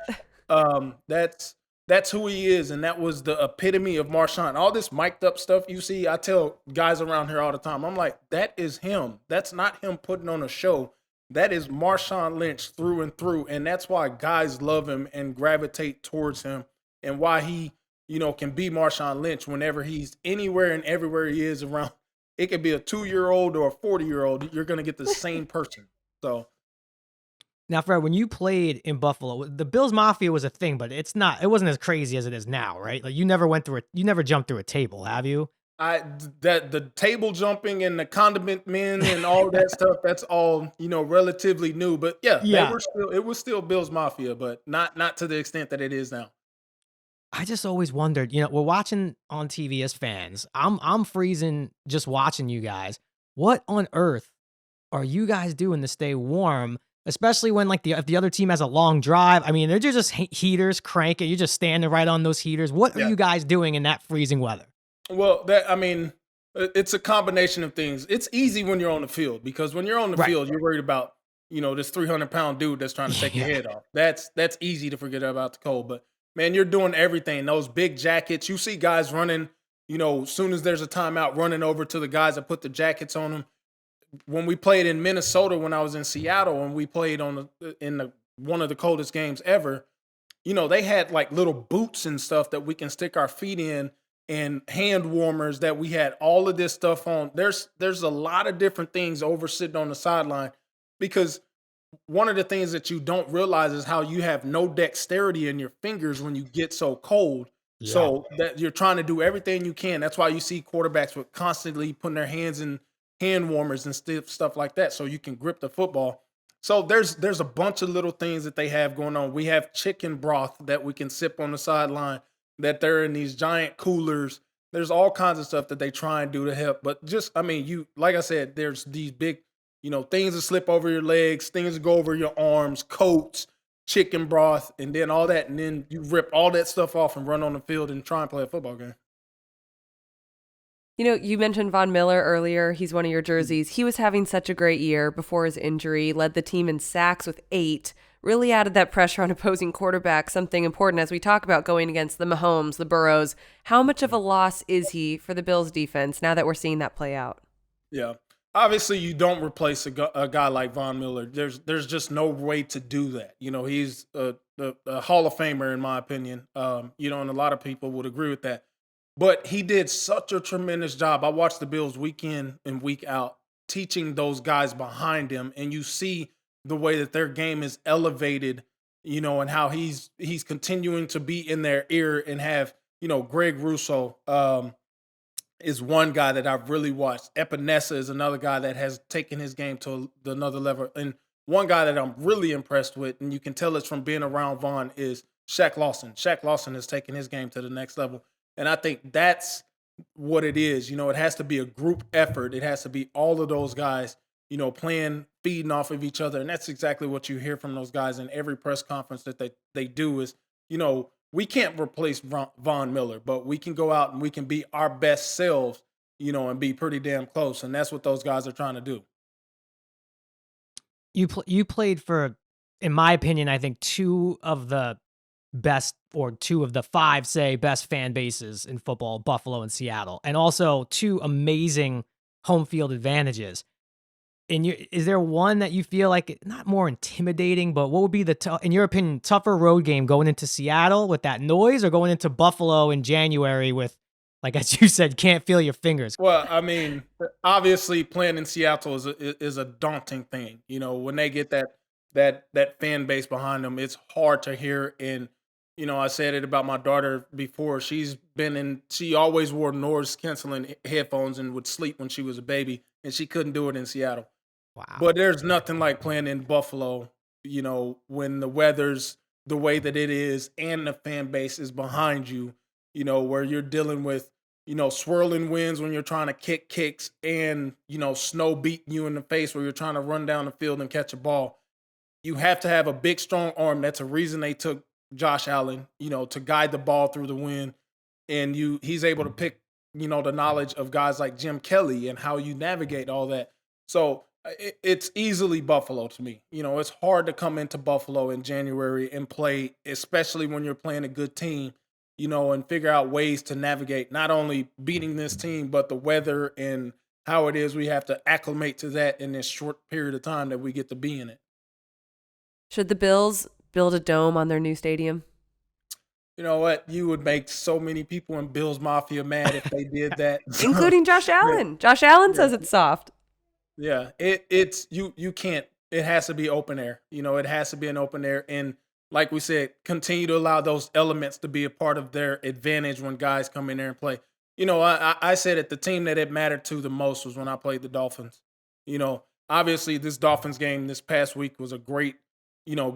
that. That's who he is, and that was the epitome of Marshawn. All this mic'd up stuff you see, I tell guys around here all the time, I'm like, that is him. That's not him putting on a show. That is Marshawn Lynch through and through, and that's why guys love him and gravitate towards him, and why he, can be Marshawn Lynch whenever he's anywhere and everywhere he is around. It could be a 2-year-old or a 40-year-old. You're going to get the same person. So now, Fred, when you played in Buffalo, the Bills Mafia was a thing, but it wasn't as crazy as it is now, right? Like you never jumped through a table, have you? The table jumping and the condiment men and all that stuff, that's all, relatively new. But yeah. It was still Bills Mafia, but not to the extent that it is now. I just always wondered, we're watching on TV as fans. I'm freezing just watching you guys. What on earth are you guys doing to stay warm? Especially when if the other team has a long drive. I mean, they're just heaters cranking. You're just standing right on those heaters. What are you guys doing in that freezing weather? Well, it's a combination of things. It's easy when you're on the field because when you're on the field, you're worried about this 300-pound dude that's trying to take your Yeah. head off. That's easy to forget about the cold. But man, you're doing everything. Those big jackets. You see guys running. As soon as there's a timeout, running over to the guys that put the jackets on them. When we played in Minnesota, when I was in Seattle, and we played in one of the coldest games ever, they had like little boots and stuff that we can stick our feet in, and hand warmers that we had all of this stuff on. There's a lot of different things over sitting on the sideline, because one of the things that you don't realize is how you have no dexterity in your fingers when you get so cold. Yeah. So that you're trying to do everything you can. That's why you see quarterbacks with constantly putting their hands in hand warmers and stuff like that, so you can grip the football. So there's a bunch of little things that they have going on. We have chicken broth that we can sip on the sideline, that they're in these giant coolers. There's all kinds of stuff that they try and do to help. But just, like I said, there's these big, things that slip over your legs, things that go over your arms, coats, chicken broth, and then all that. And then you rip all that stuff off and run on the field and try and play a football game. You mentioned Von Miller earlier. He's one of your jerseys. He was having such a great year before his injury, led the team in sacks with 8, really added that pressure on opposing quarterbacks, something important as we talk about going against the Mahomes, the Burrows. How much of a loss is he for the Bills defense now that we're seeing that play out? Yeah. Obviously, you don't replace a guy like Von Miller. There's just no way to do that. He's a Hall of Famer, in my opinion. And a lot of people would agree with that. But he did such a tremendous job. I watched the Bills week in and week out, teaching those guys behind him, and you see the way that their game is elevated, and how he's continuing to be in their ear, and have, Greg Russo is one guy that I've really watched. Epinesa is another guy that has taken his game to another level. And one guy that I'm really impressed with, and you can tell it's from being around Von, is Shaq Lawson. Shaq Lawson has taken his game to the next level. And I think that's what it is. It has to be a group effort. It has to be all of those guys, playing, feeding off of each other. And that's exactly what you hear from those guys in every press conference that they do is, we can't replace Von Miller, but we can go out and we can be our best selves, and be pretty damn close. And that's what those guys are trying to do. You played for, in my opinion, I think 2 of the best, or 2 of the 5, say, best fan bases in football, Buffalo and Seattle, and also 2 amazing home field advantages. Is there one that you feel like, not more intimidating, but what would be in your opinion, tougher road game, going into Seattle with that noise, or going into Buffalo in January with, like, as you said, can't feel your fingers? Well, obviously playing in Seattle is a daunting thing. When they get that fan base behind them, it's hard to hear. And I said it about my daughter before. She always wore noise canceling headphones and would sleep when she was a baby, and she couldn't do it in Seattle. Wow. But there's nothing like playing in Buffalo, when the weather's the way that it is and the fan base is behind you, where you're dealing with, swirling winds when you're trying to kick kicks, and, snow beating you in the face where you're trying to run down the field and catch a ball. You have to have a big, strong arm. That's a reason they took Josh Allen, to guide the ball through the wind. And he's able to pick, the knowledge of guys like Jim Kelly and how you navigate all that. So it's easily Buffalo to me. It's hard to come into Buffalo in January and play, especially when you're playing a good team, and figure out ways to navigate not only beating this team, but the weather and how it is we have to acclimate to that in this short period of time that we get to be in it. Should the Bills build a dome on their new stadium? You know what? You would make so many people in Bills Mafia mad if they did that. Including Josh Allen. Josh Allen says it's soft. Yeah, it's you can't. It has to be open air. It has to be an open air, and like we said, continue to allow those elements to be a part of their advantage when guys come in there and play. I said it. The team that it mattered to the most was when I played the Dolphins. Obviously this Dolphins game this past week was a great,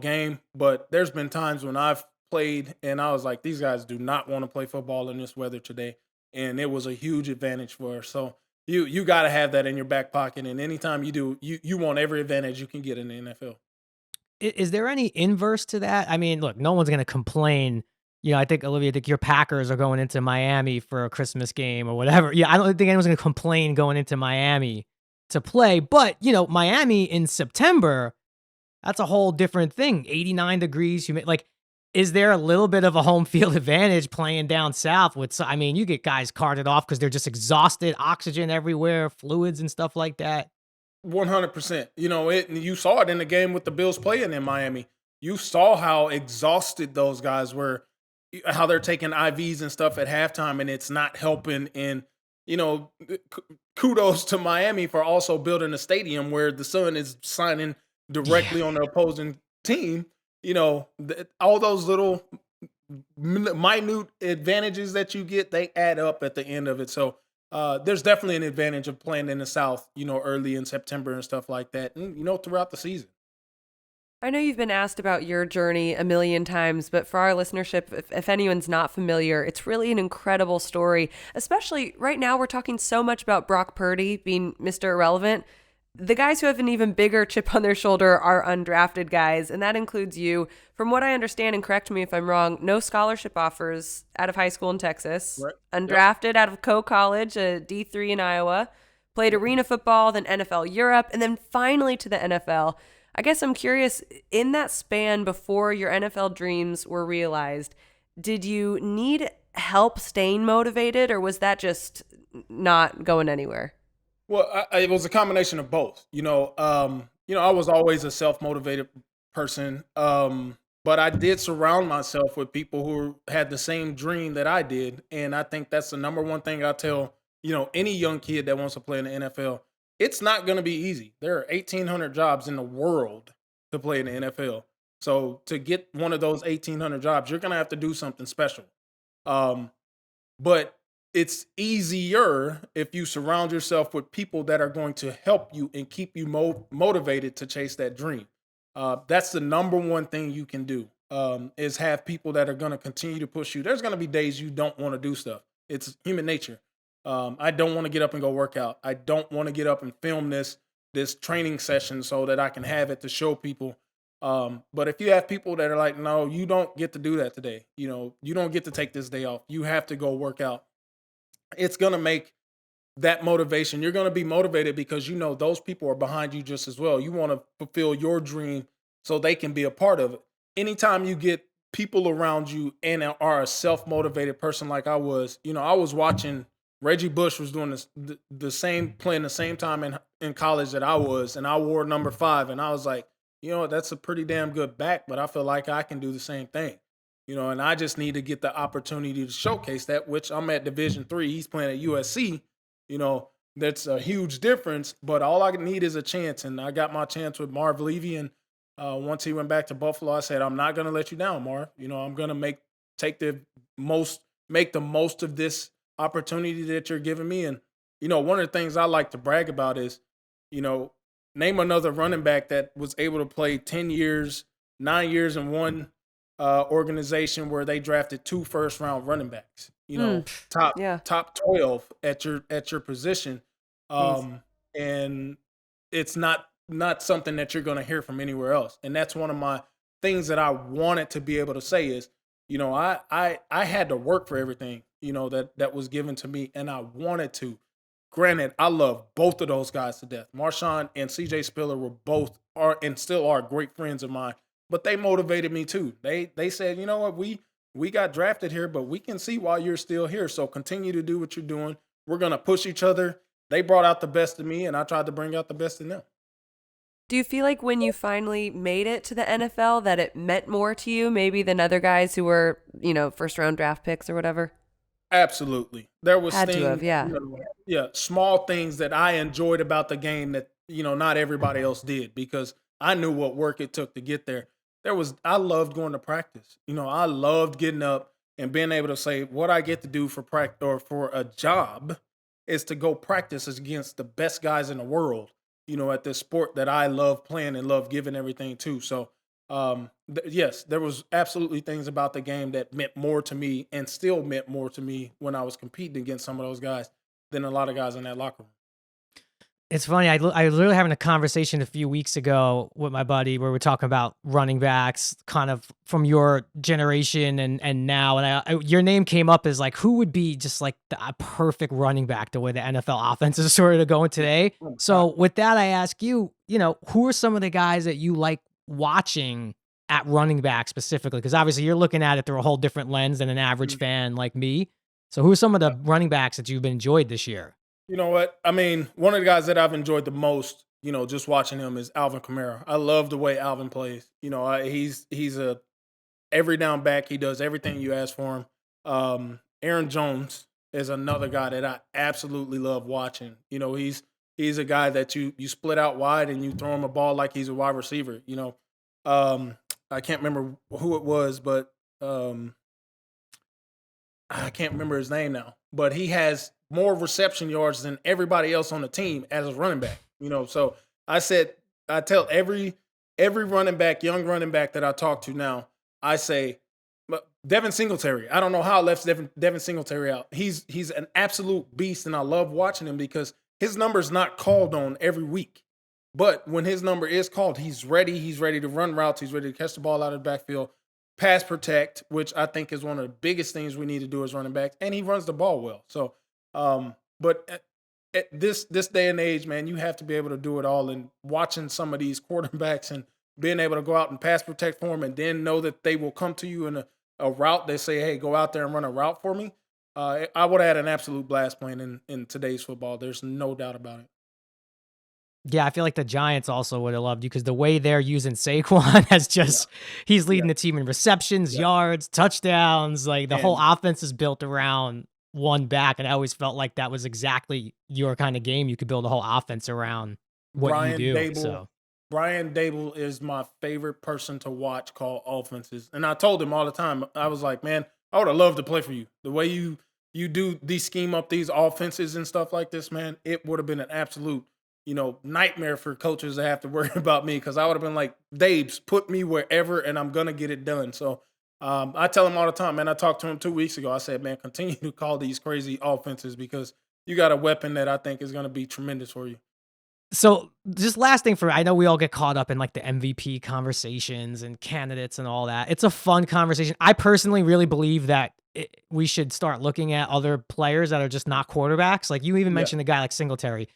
game, but there's been times when I've played and I was like, these guys do not want to play football in this weather today, and it was a huge advantage for us. So. You got to have that in your back pocket, and anytime you do, you want every advantage you can get in the NFL. Is there any inverse to that? Look, no one's going to complain. I think, Olivia, your Packers are going into Miami for a Christmas game or whatever. Yeah, I don't think anyone's going to complain going into Miami to play. But, Miami in September, that's a whole different thing. 89 degrees, like, is there a little bit of a home field advantage playing down south I mean, you get guys carted off because they're just exhausted, oxygen everywhere, fluids and stuff like that. 100%. You saw it in the game with the Bills playing in Miami. You saw how exhausted those guys were, how they're taking IVs and stuff at halftime, and it's not helping. And, kudos to Miami for also building a stadium where the sun is shining directly on the opposing team. All those little minute advantages that you get, they add up at the end of it. So there's definitely an advantage of playing in the South, early in September and stuff like that, and, throughout the season. I know you've been asked about your journey a million times, but for our listenership, if anyone's not familiar, it's really an incredible story. Especially right now, we're talking so much about Brock Purdy being Mr. Irrelevant. The guys who have an even bigger chip on their shoulder are undrafted guys, and that includes you. From what I understand, and correct me if I'm wrong, no scholarship offers out of high school in Texas. Right. Undrafted out of College, a D3 in Iowa. Played arena football, then NFL Europe, and then finally to the NFL. I guess I'm curious, in that span before your NFL dreams were realized, did you need help staying motivated, or was that just not going anywhere? Well, it was a combination of both. I was always a self-motivated person, but I did surround myself with people who had the same dream that I did, and I think that's the number one thing I tell any young kid that wants to play in the NFL. It's not going to be easy. There are 1,800 jobs in the world to play in the NFL. So to get one of those 1,800 jobs, you're going to have to do something special. But it's easier if you surround yourself with people that are going to help you and keep you motivated to chase that dream. That's the number one thing you can do, is have people that are going to continue to push you. There's going to be days you don't want to do stuff. It's human nature. I don't want to get up and go work out. I don't want to get up and film this training session so that I can have it to show people. But if you have people that are like, no, you don't get to do that today. You don't get to take this day off. You have to go work out. It's going to make that motivation. You're going to be motivated because those people are behind you just as well. You want to fulfill your dream so they can be a part of it. Anytime you get people around you and are a self-motivated person like I was, I was watching Reggie Bush was doing playing the same time in college that I was, and I wore number 5, and I was like, that's a pretty damn good back, but I feel like I can do the same thing, and I just need to get the opportunity to showcase that, which I'm at Division III. He's playing at USC, that's a huge difference, but all I need is a chance, and I got my chance with Marv Levy, and once he went back to Buffalo, I said, I'm not going to let you down, Marv. I'm going to make the most of this opportunity that you're giving me. And, one of the things I like to brag about is, name another running back that was able to play 10 years, 9 years in one organization where they drafted 2 first-round running backs, top 12 at your position. And it's not something that you're going to hear from anywhere else. And that's one of my things that I wanted to be able to say is, I had to work for everything, that was given to me, and I wanted to. Granted, I love both of those guys to death. Marshawn and CJ Spiller are and still are great friends of mine, but they motivated me too. They said, you know what, we got drafted here, but we can see why you're still here. So continue to do what you're doing. We're going to push each other. They brought out the best in me, and I tried to bring out the best in them. Do you feel like when you finally made it to the NFL that it meant more to you maybe than other guys who were, first round draft picks or whatever? Absolutely. There was things, yeah. Small things that I enjoyed about the game that, not everybody else did, because I knew what work it took to get there. I loved going to practice. I loved getting up and being able to say what I get to do for practice or for a job is to go practice against the best guys in the world, at this sport that I love playing and love giving everything to. So, yes, there was absolutely things about the game that meant more to me and still meant more to me when I was competing against some of those guys than a lot of guys in that locker room. It's funny. I was literally having a conversation a few weeks ago with my buddy where we're talking about running backs kind of from your generation and now. And your name came up as like, who would be just like a perfect running back the way the NFL offense is sort of going today. So with that, I ask you, who are some of the guys that you like watching at running back specifically? Because obviously you're looking at it through a whole different lens than an average fan like me. So who are some of the running backs that you've enjoyed this year? You know what? I mean, one of the guys that I've enjoyed the most, just watching him is Alvin Kamara. I love the way Alvin plays. He's a every down back. He does everything you ask for him. Aaron Jones is another guy that I absolutely love watching. He's a guy that you split out wide and you throw him a ball like he's a wide receiver. I can't remember who it was, but I can't remember his name now. But he has more reception yards than everybody else on the team as a running back. So I tell every running back, young running back that I talk to now, I say, Devin Singletary. I don't know how I left Devin Singletary out. He's an absolute beast, and I love watching him because his number's not called on every week. But when his number is called, he's ready. He's ready to run routes. He's ready to catch the ball out of the backfield, pass protect, which I think is one of the biggest things we need to do as running backs. And he runs the ball well. So, but at this day and age, man, you have to be able to do it all. And watching some of these quarterbacks and being able to go out and pass protect for them and then know that they will come to you in a route. They say, hey, go out there and run a route for me. I would have had an absolute blast playing in today's football. There's no doubt about it. Yeah, I feel like the Giants also would have loved you because the way they're using Saquon has just, he's leading the team in receptions, yards, touchdowns. Like the whole offense is built around one back. And I always felt like that was exactly your kind of game. You could build a whole offense around what you do. Brian Dable is my favorite person to watch call offenses. And I told him all the time, I was like, man, I would have loved to play for you. The way you do these scheme up these offenses and stuff like this, man, it would have been an absolute nightmare for coaches to have to worry about me because I would have been like, Dabes, put me wherever and I'm going to get it done. So I tell him all the time, man, I talked to him 2 weeks ago. I said, man, continue to call these crazy offenses because you got a weapon that I think is going to be tremendous for you. So just last thing I know we all get caught up in like the MVP conversations and candidates and all that. It's a fun conversation. I personally really believe that we should start looking at other players that are just not quarterbacks. Like you even mentioned a guy like Singletary.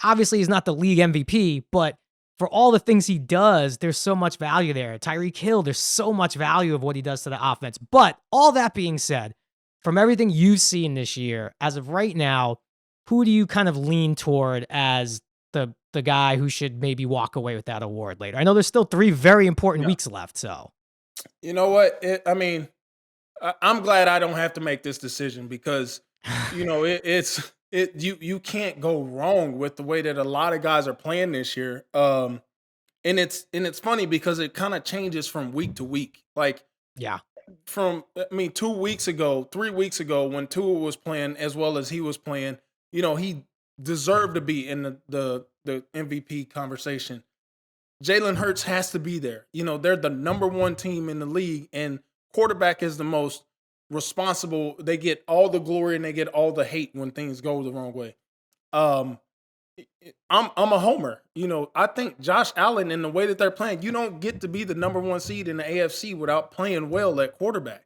Obviously, he's not the league MVP, but for all the things he does, there's so much value there. Tyreek Hill, there's so much value of what he does to the offense. But all that being said, from everything you've seen this year, as of right now, who do you kind of lean toward as the guy who should maybe walk away with that award later? I know there's still 3 very important weeks left, so. You know what? I'm glad I don't have to make this decision because, you can't go wrong with the way that a lot of guys are playing this year. And it's funny because it kind of changes from week to week. Like, 2 weeks ago, 3 weeks ago, when Tua was playing as well as he was playing, he deserved to be in the MVP conversation. Jalen Hurts has to be there. They're the number 1 team in the league, and quarterback is the most responsible. They get all the glory and they get all the hate when things go the wrong way. I'm a homer. I think Josh Allen, in the way that they're playing, you don't get to be the number 1 seed in the AFC without playing well at quarterback.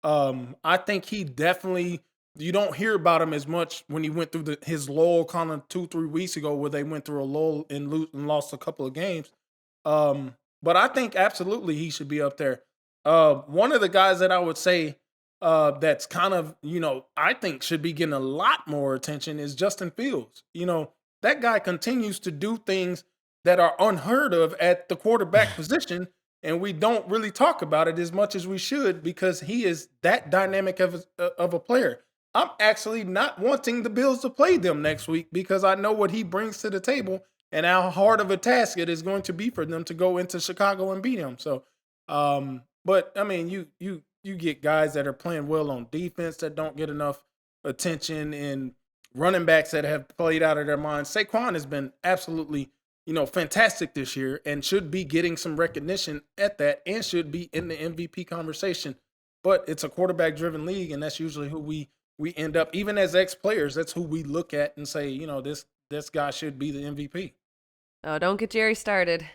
I think he definitely, you don't hear about him as much when he went through his lull kind of 2-3 weeks ago where they went through a lull and lost a couple of games. But I think absolutely he should be up there. One of the guys that I would say that's kind of, I think should be getting a lot more attention is Justin Fields. That guy continues to do things that are unheard of at the quarterback position, and we don't really talk about it as much as we should because he is that dynamic of a player. I'm actually not wanting the Bills to play them next week because I know what he brings to the table and how hard of a task it is going to be for them to go into Chicago and beat him. So, but I mean, you get guys that are playing well on defense that don't get enough attention and running backs that have played out of their minds. Saquon has been absolutely, fantastic this year and should be getting some recognition at that and should be in the MVP conversation. But it's a quarterback-driven league, and that's usually who we end up, even as ex-players, that's who we look at and say, this guy should be the MVP. Oh, don't get Jerry started.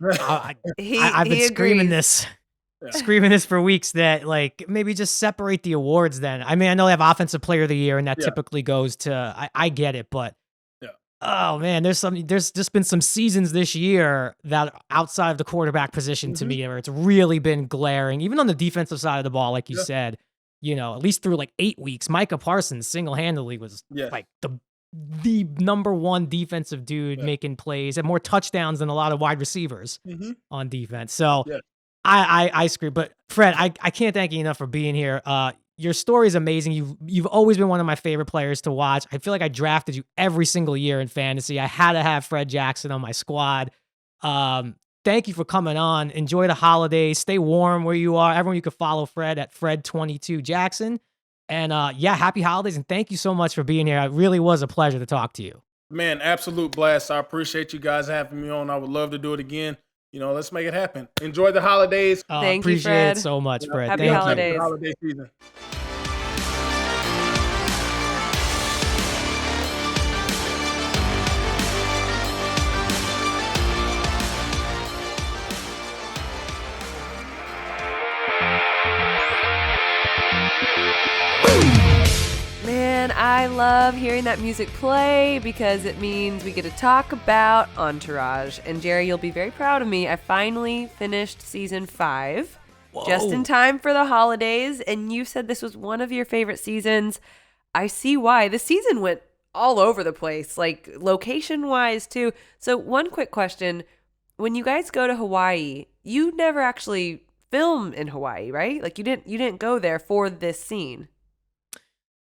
I've been screaming this. Screaming this for weeks that like maybe just separate the awards then. I mean, I know they have offensive player of the year and that typically goes to, I get it, but Oh man, there's just been some seasons this year that are outside of the quarterback position to me where it's really been glaring, even on the defensive side of the ball, like you said, at least through like 8 weeks, Micah Parsons single-handedly was like the number one defensive dude making plays, had more touchdowns than a lot of wide receivers on defense. So I screw, but Fred, I can't thank you enough for being here. Your story is amazing. You've always been one of my favorite players to watch. I feel like I drafted you every single year in fantasy. I had to have Fred Jackson on my squad. Thank you for coming on. Enjoy the holidays. Stay warm where you are. Everyone, you can follow Fred at Fred22 Jackson. And happy holidays. And thank you so much for being here. It really was a pleasure to talk to you. Man, absolute blast. I appreciate you guys having me on. I would love to do it again. Let's make it happen. Enjoy the holidays. Thank you, appreciate Fred. it so much, Fred. Happy Thank holidays. you. Holiday season. Man, I love hearing that music play because it means we get to talk about Entourage. And Jerry, you'll be very proud of me. I finally finished season 5 just in time for the holidays. And you said this was one of your favorite seasons. I see why. The season went all over the place, like location-wise too. So one quick question. When you guys go to Hawaii, you never actually film in Hawaii, right? Like you didn't go there for this scene.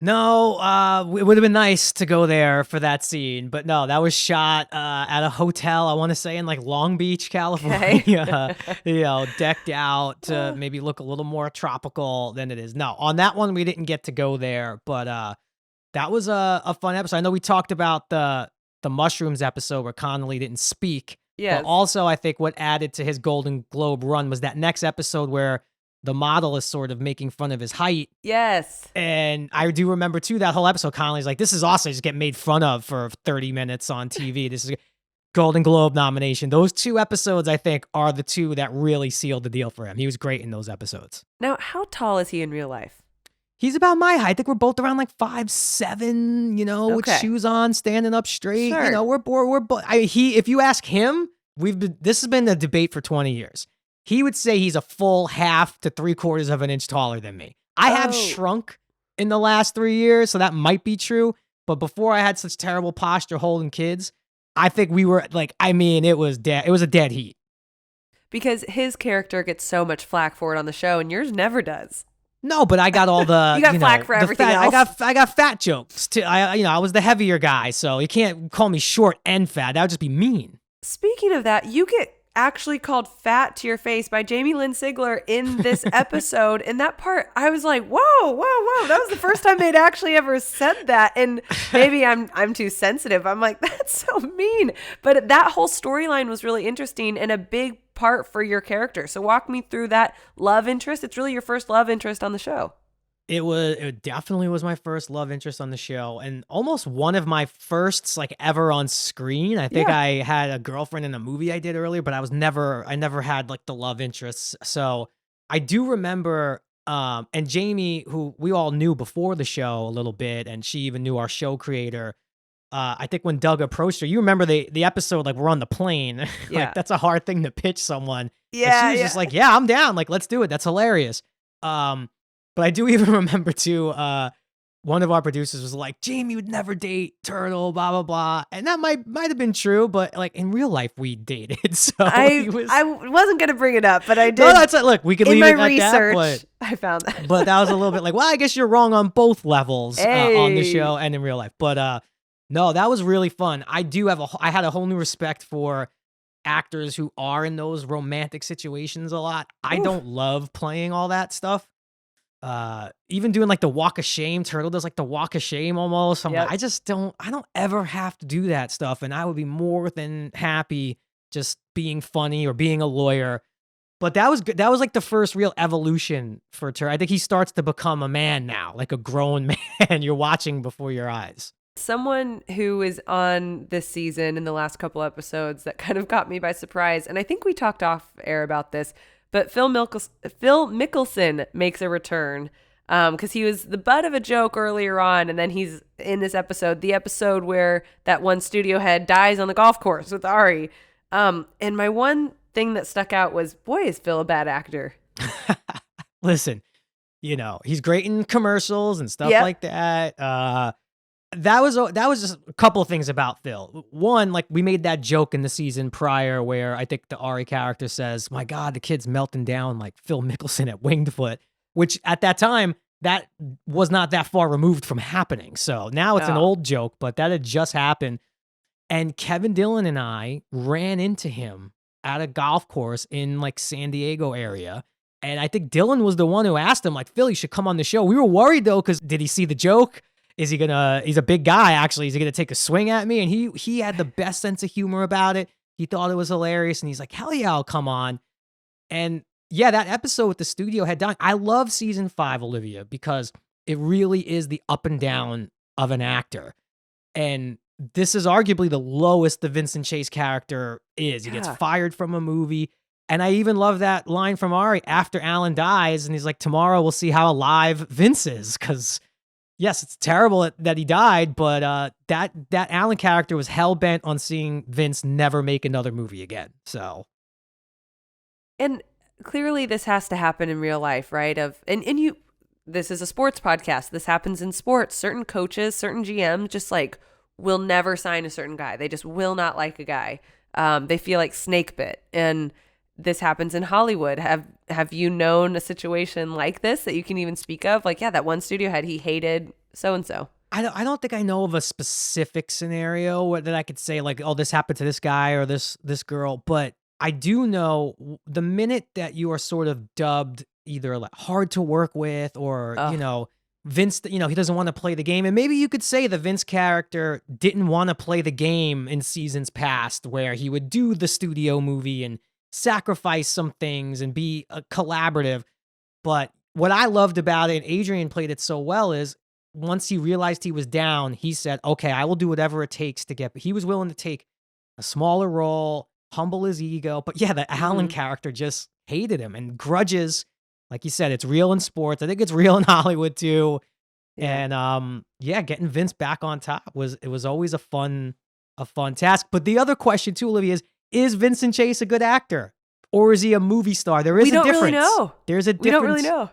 No, it would have been nice to go there for that scene, but no, that was shot at a hotel, I want to say in like Long Beach, California, decked out to maybe look a little more tropical than it is. No, on that one, we didn't get to go there, but that was a fun episode. I know we talked about the mushrooms episode where Connolly didn't speak. Yes. But also, I think what added to his Golden Globe run was that next episode where the model is sort of making fun of his height. Yes. And I do remember, too, that whole episode, Connolly's like, this is awesome. I just get made fun of for 30 minutes on TV. This is a Golden Globe nomination. Those 2 episodes, I think, are the 2 that really sealed the deal for him. He was great in those episodes. Now, how tall is he in real life? He's about my height. I think we're both around like 5'7", with shoes on, standing up straight. Sure. We're both. If you ask him, this has been a debate for 20 years. He would say he's a full half to 3/4 of an inch taller than me. I have shrunk in the last 3 years, so that might be true. But before I had such terrible posture holding kids, I think we were like, it was dead. It was a dead heat. Because his character gets so much flack for it on the show, and yours never does. No, but I got all the you got flack for everything else. I got fat jokes too. I was the heavier guy, so you can't call me short and fat. That would just be mean. Speaking of that, you get actually called fat to your face by Jamie Lynn Sigler in this episode. And that part, I was like, whoa. That was the first time they'd actually ever said that. And maybe I'm too sensitive. I'm like, that's so mean. But that whole storyline was really interesting and a big part for your character. So walk me through that love interest. It's really your first love interest on the show. It definitely was my first love interest on the show and almost one of my firsts like ever on screen. I think I had a girlfriend in a movie I did earlier, but I never had like the love interests. So I do remember, and Jamie, who we all knew before the show a little bit, and she even knew our show creator. I think when Doug approached her, you remember the episode, like we're on the plane. Like that's a hard thing to pitch someone. Yeah. And she was just like, yeah, I'm down. Like, let's do it. That's hilarious. But I do even remember too, one of our producers was like, Jamie would never date Turtle, blah, blah, blah. And that might have been true, but like in real life we dated. So I wasn't going to bring it up, but I did. No, that's it. Look, we could leave it at research, that. But I found that. But that was a little bit like, well, I guess you're wrong on both levels on the show and in real life. But no, that was really fun. I had a whole new respect for actors who are in those romantic situations a lot. I don't love playing all that stuff. Even doing like the walk of shame, Turtle does like the walk of shame almost. I'm like, I don't ever have to do that stuff. And I would be more than happy just being funny or being a lawyer. But that was good. That was like the first real evolution for Turtle. I think he starts to become a man now, like a grown man you're watching before your eyes. Someone who is on this season in the last couple episodes that kind of got me by surprise, and I think we talked off air about this, but Phil Mickelson makes a return. because he was the butt of a joke earlier on, and then he's in this episode, the episode where that one studio head dies on the golf course with Ari. And my one thing that stuck out was, boy, is Phil a bad actor. Listen, he's great in commercials and stuff like that. That was just a couple of things about Phil. One, like we made that joke in the season prior where I think the Ari character says, "My God, the kid's melting down like Phil Mickelson at Winged Foot," which at that time that was not that far removed from happening. So now it's an old joke, but that had just happened. And Kevin Dillon and I ran into him at a golf course in like San Diego area. And I think Dillon was the one who asked him, like, "Phil, you should come on the show." We were worried though, because did he see the joke? He's a big guy, actually. Is he going to take a swing at me? And he had the best sense of humor about it. He thought it was hilarious. And he's like, "Hell yeah, I'll come on." And yeah, that episode with the studio head down. I love season 5, Olivia, because it really is the up and down of an actor. And this is arguably the lowest the Vincent Chase character is. He gets fired from a movie. And I even love that line from Ari after Alan dies. And he's like, "Tomorrow we'll see how alive Vince is." Because yes, it's terrible that he died, but that Alan character was hell-bent on seeing Vince never make another movie again. So, and clearly this has to happen in real life, right? This is a sports podcast. This happens in sports. Certain coaches, certain GMs just like will never sign a certain guy. They just will not like a guy. They feel like snake bit. And this happens in Hollywood. Have you known a situation like this that you can even speak of? Like, yeah, that one studio head, he hated so-and-so. I don't think I know of a specific scenario that I could say like, "Oh, this happened to this guy or this girl." But I do know the minute that you are sort of dubbed either like hard to work with or, Vince, he doesn't want to play the game. And maybe you could say the Vince character didn't want to play the game in seasons past where he would do the studio movie and sacrifice some things and be a collaborative. But what I loved about it, and Adrian played it so well, is once he realized he was down, he said, "Okay, I will do whatever it takes to get." He was willing to take a smaller role, humble his ego. But yeah, the Alan character just hated him. And grudges, like you said, it's real in sports. I think it's real in Hollywood too. Yeah. And getting Vince back on top was always a fun task. But the other question too, Olivia, is Vincent Chase a good actor? Or is he a movie star? There is a difference. We don't really know. There's a difference. We don't really know.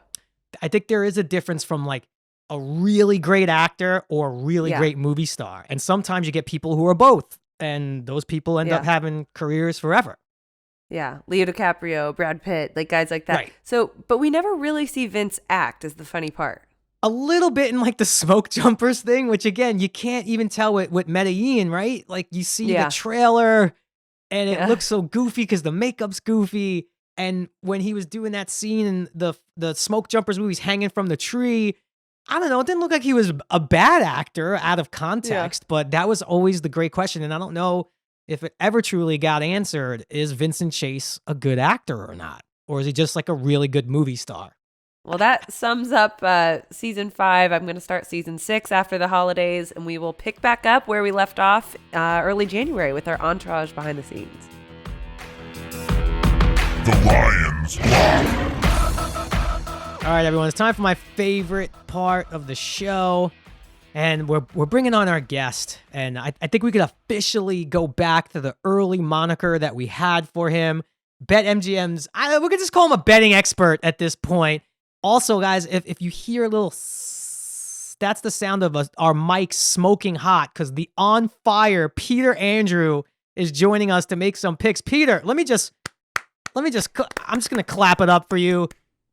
I think there is a difference from like a really great actor or a really great movie star. And sometimes you get people who are both. And those people end up having careers forever. Yeah. Leo DiCaprio, Brad Pitt, like guys like that. Right. So, but we never really see Vince act is the funny part. A little bit in like the smoke jumpers thing, which again, you can't even tell with Medellin, right? Like you see the trailer and it looks so goofy because the makeup's goofy. And when he was doing that scene in the smoke jumpers movies hanging from the tree, I don't know. It didn't look like he was a bad actor out of context, but that was always the great question. And I don't know if it ever truly got answered. Is Vincent Chase a good actor or not? Or is he just like a really good movie star? Well, that sums up season 5. I'm going to start season 6 after the holidays, and we will pick back up where we left off early January with our entourage behind the scenes. The Lions Block. All right, everyone, it's time for my favorite part of the show. And we're bringing on our guest. And I think we could officially go back to the early moniker that we had for him. BetMGM's, we could just call him a betting expert at this point. Also, guys, if you hear a little, that's the sound of our mic smoking hot because the on fire Peter Andreu is joining us to make some picks. Peter, I'm just going to clap it up for you.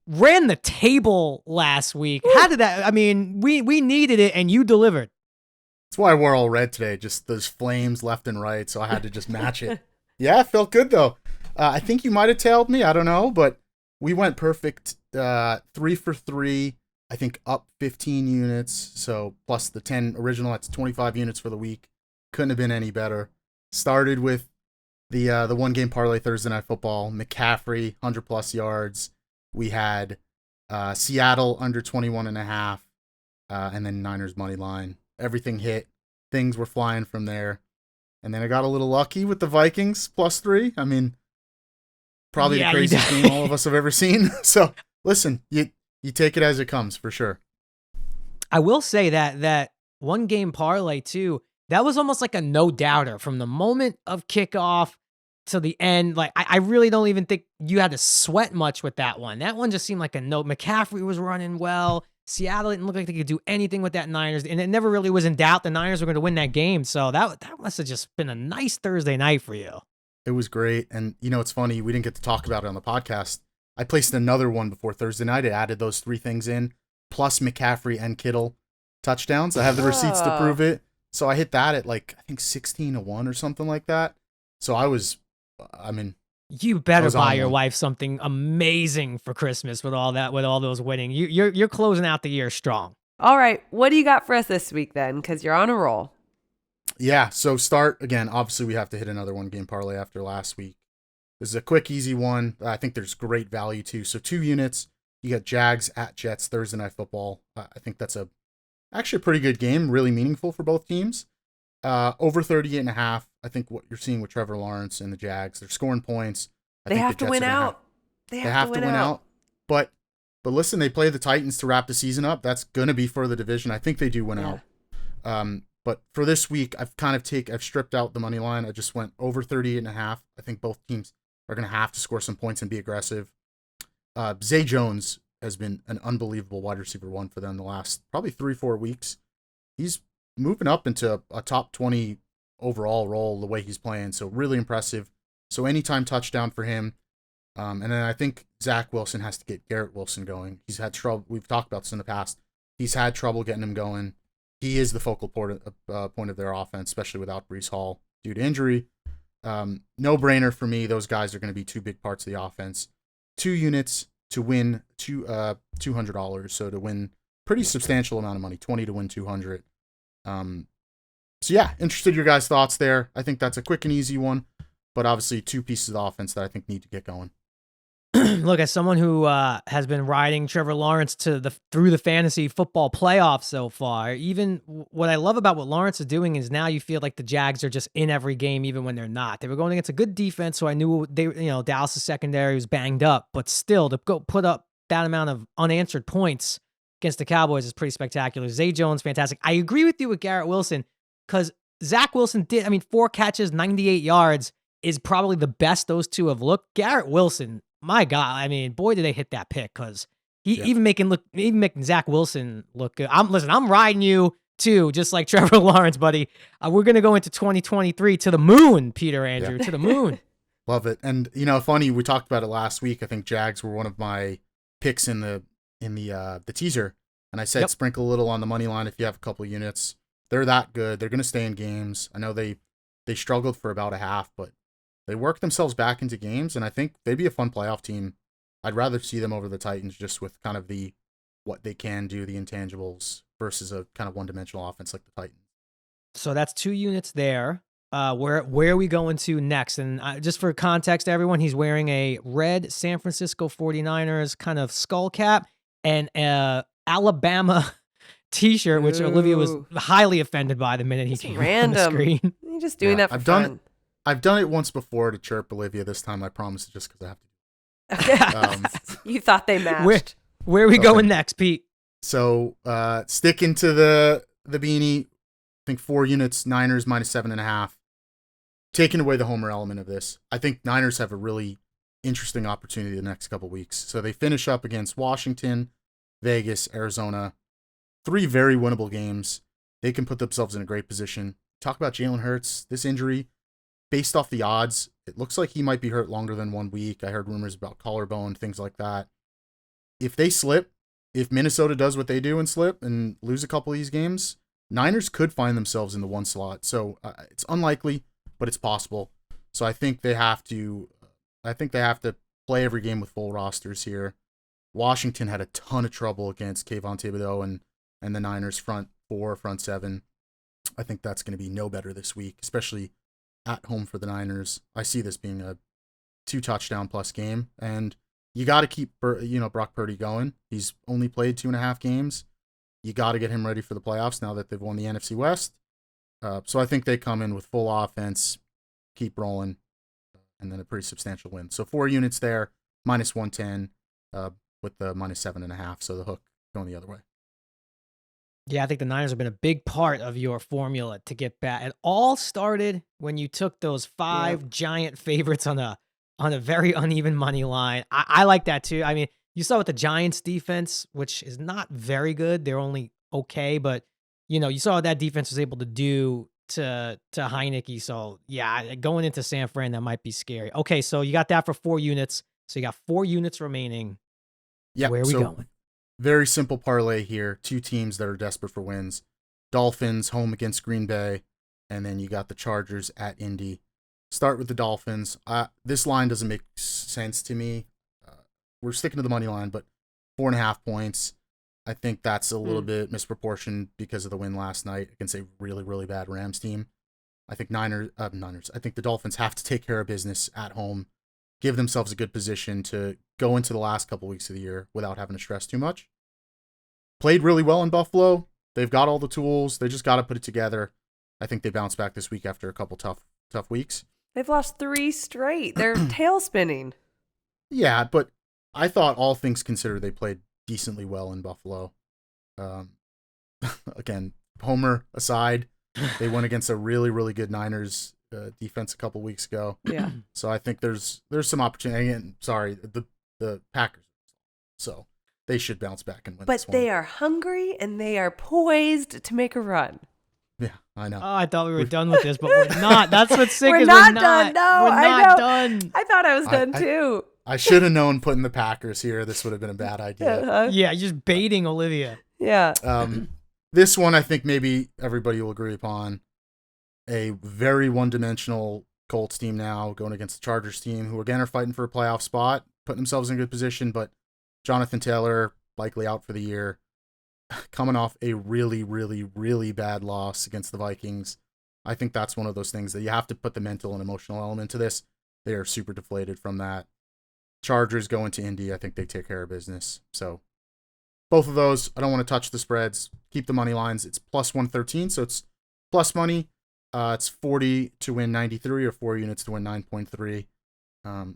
Ran the table last week. How did that? I mean, we needed it and you delivered. That's why I wore all red today. Just those flames left and right. So I had to just match it. Yeah, it felt good though. I think you might have tailed me. I don't know, but we went perfect. 3 for 3. I think up 15 units. So plus the 10 original, that's 25 units for the week. Couldn't have been any better. Started with the one game parlay Thursday Night Football. McCaffrey 100+ yards. We had Seattle under 21.5, and then Niners money line. Everything hit. Things were flying from there. And then I got a little lucky with the Vikings +3. I mean, probably the craziest game all of us have ever seen. So listen, You take it as it comes for sure. I will say that one game parlay too, that was almost like a no doubter from the moment of kickoff to the end. Like I really don't even think you had to sweat much with that one. That one just seemed like a no. McCaffrey was running well. Seattle didn't look like they could do anything with that Niners, and it never really was in doubt the Niners were going to win that game. So that must have just been a nice Thursday night for you. It was great. And, it's funny. We didn't get to talk about it on the podcast. I placed another one before Thursday night. I added those 3 things in, plus McCaffrey and Kittle touchdowns. I have the receipts to prove it. So I hit that at I think 16-1 or something like that. So you better buy your wife something amazing for Christmas with all those winning. You're closing out the year strong. All right. What do you got for us this week then? Because you're on a roll. Yeah. So start again. Obviously, we have to hit another 1-game parlay after last week. This is a quick, easy one. I think there's great value too. So 2 units. You got Jags at Jets Thursday Night Football. I think that's actually a pretty good game. Really meaningful for both teams. Over 38.5. I think what you're seeing with Trevor Lawrence and the Jags, they're scoring points. They have to win out. They have to win out. But listen, they play the Titans to wrap the season up. That's going to be for the division. I think they do win out. But for this week, I've stripped out the money line. I just went over 38.5. I think both teams are going to have to score some points and be aggressive. Zay Jones has been an unbelievable wide receiver 1 for them the last probably 3-4 weeks. He's moving up into a top 20 overall role the way he's playing. So really impressive. So anytime touchdown for him. And then I think Zach Wilson has to get Garrett Wilson going. He's had trouble. We've talked about this in the past. He's had trouble getting him going. He is the focal point of their offense, especially without Breece Hall due to injury. No brainer for me. Those guys are going to be 2 big parts of the offense. 2 units to win $200. So to win pretty substantial amount of money, 20 to win 200. So yeah, interested in your guys' thoughts there. I think that's a quick and easy one, but obviously 2 pieces of offense that I think need to get going. Look, as someone who has been riding Trevor Lawrence through the fantasy football playoffs so far, even what I love about what Lawrence is doing is now you feel like the Jags are just in every game, even when they're not. They were going against a good defense, so I knew Dallas' secondary was banged up, but still to go put up that amount of unanswered points against the Cowboys is pretty spectacular. Zay Jones, fantastic. I agree with you with Garrett Wilson because Zach Wilson 4 catches, 98 yards is probably the best those two have looked. Garrett Wilson, my God, boy, did they hit that pick because even making Zach Wilson look good. I'm riding you too, just like Trevor Lawrence, buddy. We're gonna go into 2023 to the moon, Peter Andreu, to the moon. Love it. And funny, we talked about it last week. I think Jags were one of my picks in the teaser, and I said sprinkle a little on the money line if you have a couple units. They're that good. They're gonna stay in games. I know they struggled for about a half, but they worked themselves back into games, and I think they'd be a fun playoff team. I'd rather see them over the Titans just with kind of what they can do, the intangibles, versus a kind of one-dimensional offense like the Titans. So that's 2 units there. Where are we going to next? And just for context, everyone, he's wearing a red San Francisco 49ers kind of skull cap and Alabama t-shirt, which Olivia was highly offended by the minute he came on the screen. You're just doing that for fun. I've done it once before to chirp Olivia. This time I promise just because I have to. You thought they matched. Where are we going next, Pete? So sticking to the beanie, I think 4 units, Niners -7.5. Taking away the homer element of this, I think Niners have a really interesting opportunity the next couple weeks. So they finish up against Washington, Vegas, Arizona. 3 very winnable games. They can put themselves in a great position. Talk about Jalen Hurts. This injury, based off the odds, it looks like he might be hurt longer than 1 week. I heard rumors about collarbone, things like that. If they slip, if Minnesota does what they do and slip and lose a couple of these games, Niners could find themselves in the 1 slot. So it's unlikely, but it's possible. So I think they have to play every game with full rosters here. Washington had a ton of trouble against Kayvon Thibodeau and the Niners front 4, front 7. I think that's going to be no better this week, especially at home for the Niners. I see this being a 2 touchdown plus game, and you got to keep Brock Purdy going. He's only played 2.5 games. You got to get him ready for the playoffs now that they've won the NFC West. So I think they come in with full offense, keep rolling, and then a pretty substantial win. So 4 units there, -110. with the -7.5. So the hook going the other way. Yeah, I think the Niners have been a big part of your formula to get back. It all started when you took those 5 giant favorites on a very uneven money line. I like that too. I mean, you saw with the Giants defense, which is not very good. They're only okay, but you saw what that defense was able to do to Heineke. So yeah, going into San Fran, that might be scary. Okay, so you got that for 4 units. So you got 4 units remaining. Yeah. Where are we going? Very simple parlay here. 2 teams that are desperate for wins. Dolphins home against Green Bay, and then you got the Chargers at Indy. Start with the Dolphins. This line doesn't make sense to me. We're sticking to the money line, but 4.5 points. I think that's a little bit misproportioned because of the win last night against a really, really bad Rams team. I think I think the Dolphins have to take care of business at home, give themselves a good position to go into the last couple weeks of the year without having to stress too much. Played really well in Buffalo. They've got all the tools. They just got to put it together. I think they bounce back this week after a couple tough weeks. They've lost 3 straight. They're tail spinning. Yeah, but I thought all things considered, they played decently well in Buffalo. Again, Homer aside, they went against a really, really good Niners defense a couple weeks ago. Yeah. So I think there's some opportunity. Again, sorry, the Packers. So they should bounce back and win this But one. they are hungry and they are poised to make a run. Yeah, I know. Oh, I thought we were done with this, but we're not. That's what's sick. We're is not we're done. No, we're I not know. done. I thought I was done too. I should have known putting the Packers here. This would have been a bad idea. Yeah, you're just baiting Olivia. Yeah. This one, I think maybe everybody will agree upon. A very one-dimensional Colts team now going against the Chargers team, who again are fighting for a playoff spot, putting themselves in a good position, but Jonathan Taylor likely out for the year, coming off a really, really, really bad loss against the Vikings. I think that's one of those things that you have to put the mental and emotional element to this. They are super deflated from that. Chargers go into Indy. I think they take care of business. So both of those, I don't want to touch the spreads. Keep the money lines. It's plus 113, so it's plus money. It's 40 to win 93 or 4 units to win 9.3.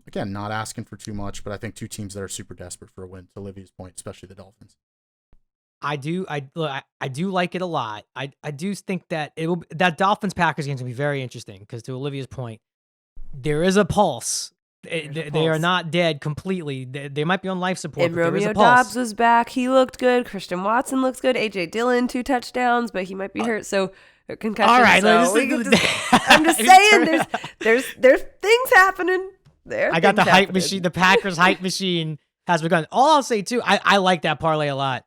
Again, not asking for too much, but I think 2 teams that are super desperate for a win, to Olivia's point, especially the Dolphins. I do like it a lot. I do think that that Dolphins Packers game is gonna be very interesting because, to Olivia's point, there is a pulse. They are not dead completely. They might be on life support. And but there is Romeo a pulse. Dobbs was back. He looked good. Christian Watson looks good. A.J. Dillon 2 touchdowns, but he might be hurt. So concussion. All right, so I'm just saying, there's things happening. I got the hype machine. The Packers hype machine has begun. All I'll say too, I like that parlay a lot.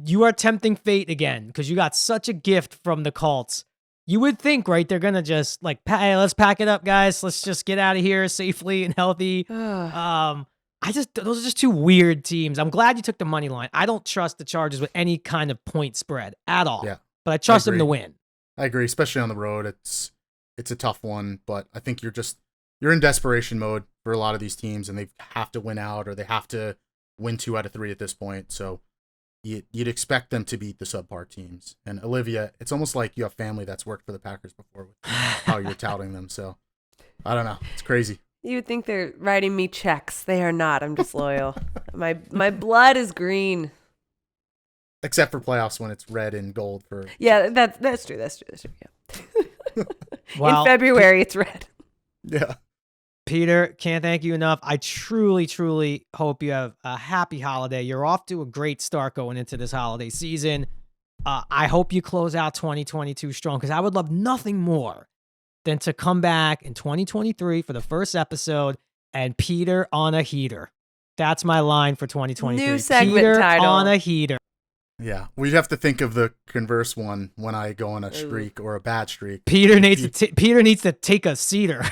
You are tempting fate again because you got such a gift from the Colts. You would think, right? They're gonna just like, hey, let's pack it up, guys. Let's just get out of here safely and healthy. Those are just 2 weird teams. I'm glad you took the money line. I don't trust the Chargers with any kind of point spread at all. Yeah, but I trust them to win. I agree, especially on the road. It's a tough one, but I think you're in desperation mode for a lot of these teams, and they have to win out or they have to win 2 out of 3 at this point. So you'd expect them to beat the subpar teams. And Olivia, it's almost like you have family that's worked for the Packers before with how you're touting them. So I don't know. It's crazy. You would think they're writing me checks. They are not. I'm just loyal. My blood is green. Except for playoffs when it's red and gold for. Yeah, that's true. That's true. Yeah. Well, in February, it's red. Yeah. Peter, can't thank you enough. I truly, truly hope you have a happy holiday. You're off to a great start going into this holiday season. I hope you close out 2022 strong because I would love nothing more than to come back in 2023 for the first episode and Peter on a heater. That's my line for 2023. New segment Peter title. on a heater. Yeah, we'd have to think of the converse one when I go on a streak or a bad streak. Peter needs to take a cedar.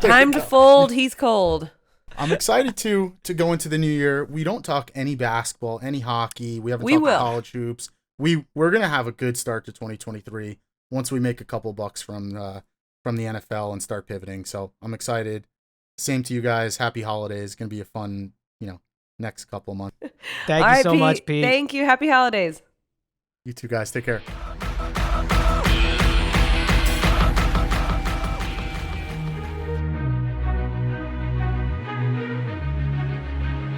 Time to fold. He's cold. I'm excited to go into the new year. We don't talk any basketball, any hockey. We haven't talked college hoops. We're gonna have a good start to 2023 once we make a couple bucks from the NFL and start pivoting. So I'm excited. Same to you guys. Happy holidays. It's gonna be a fun, next couple of months. Thank you so much, Pete. Thank you. Happy holidays. You two guys, take care.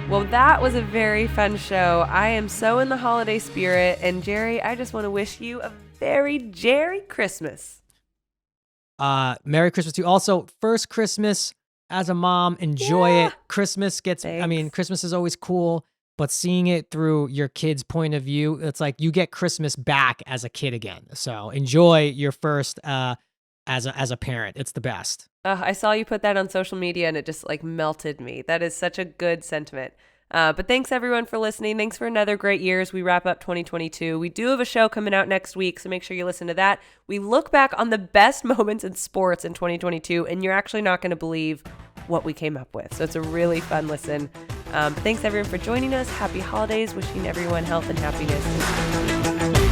Well, that was a very fun show. I am so in the holiday spirit. And Jerry, I just want to wish you a very Jerry Christmas. Merry Christmas to you. Also, first Christmas as a mom, enjoy it. Christmas Christmas is always cool, but seeing it through your kid's point of view, it's like you get Christmas back as a kid again. So enjoy your first as a parent. It's the best. I saw you put that on social media and it just like melted me. That is such a good sentiment. But thanks everyone for listening. Thanks for another great year as we wrap up 2022. We do have a show coming out next week, so make sure you listen to that. We look back on the best moments in sports in 2022, and you're actually not going to believe what we came up with. So it's a really fun listen. Thanks everyone for joining us. Happy holidays. Wishing everyone health and happiness.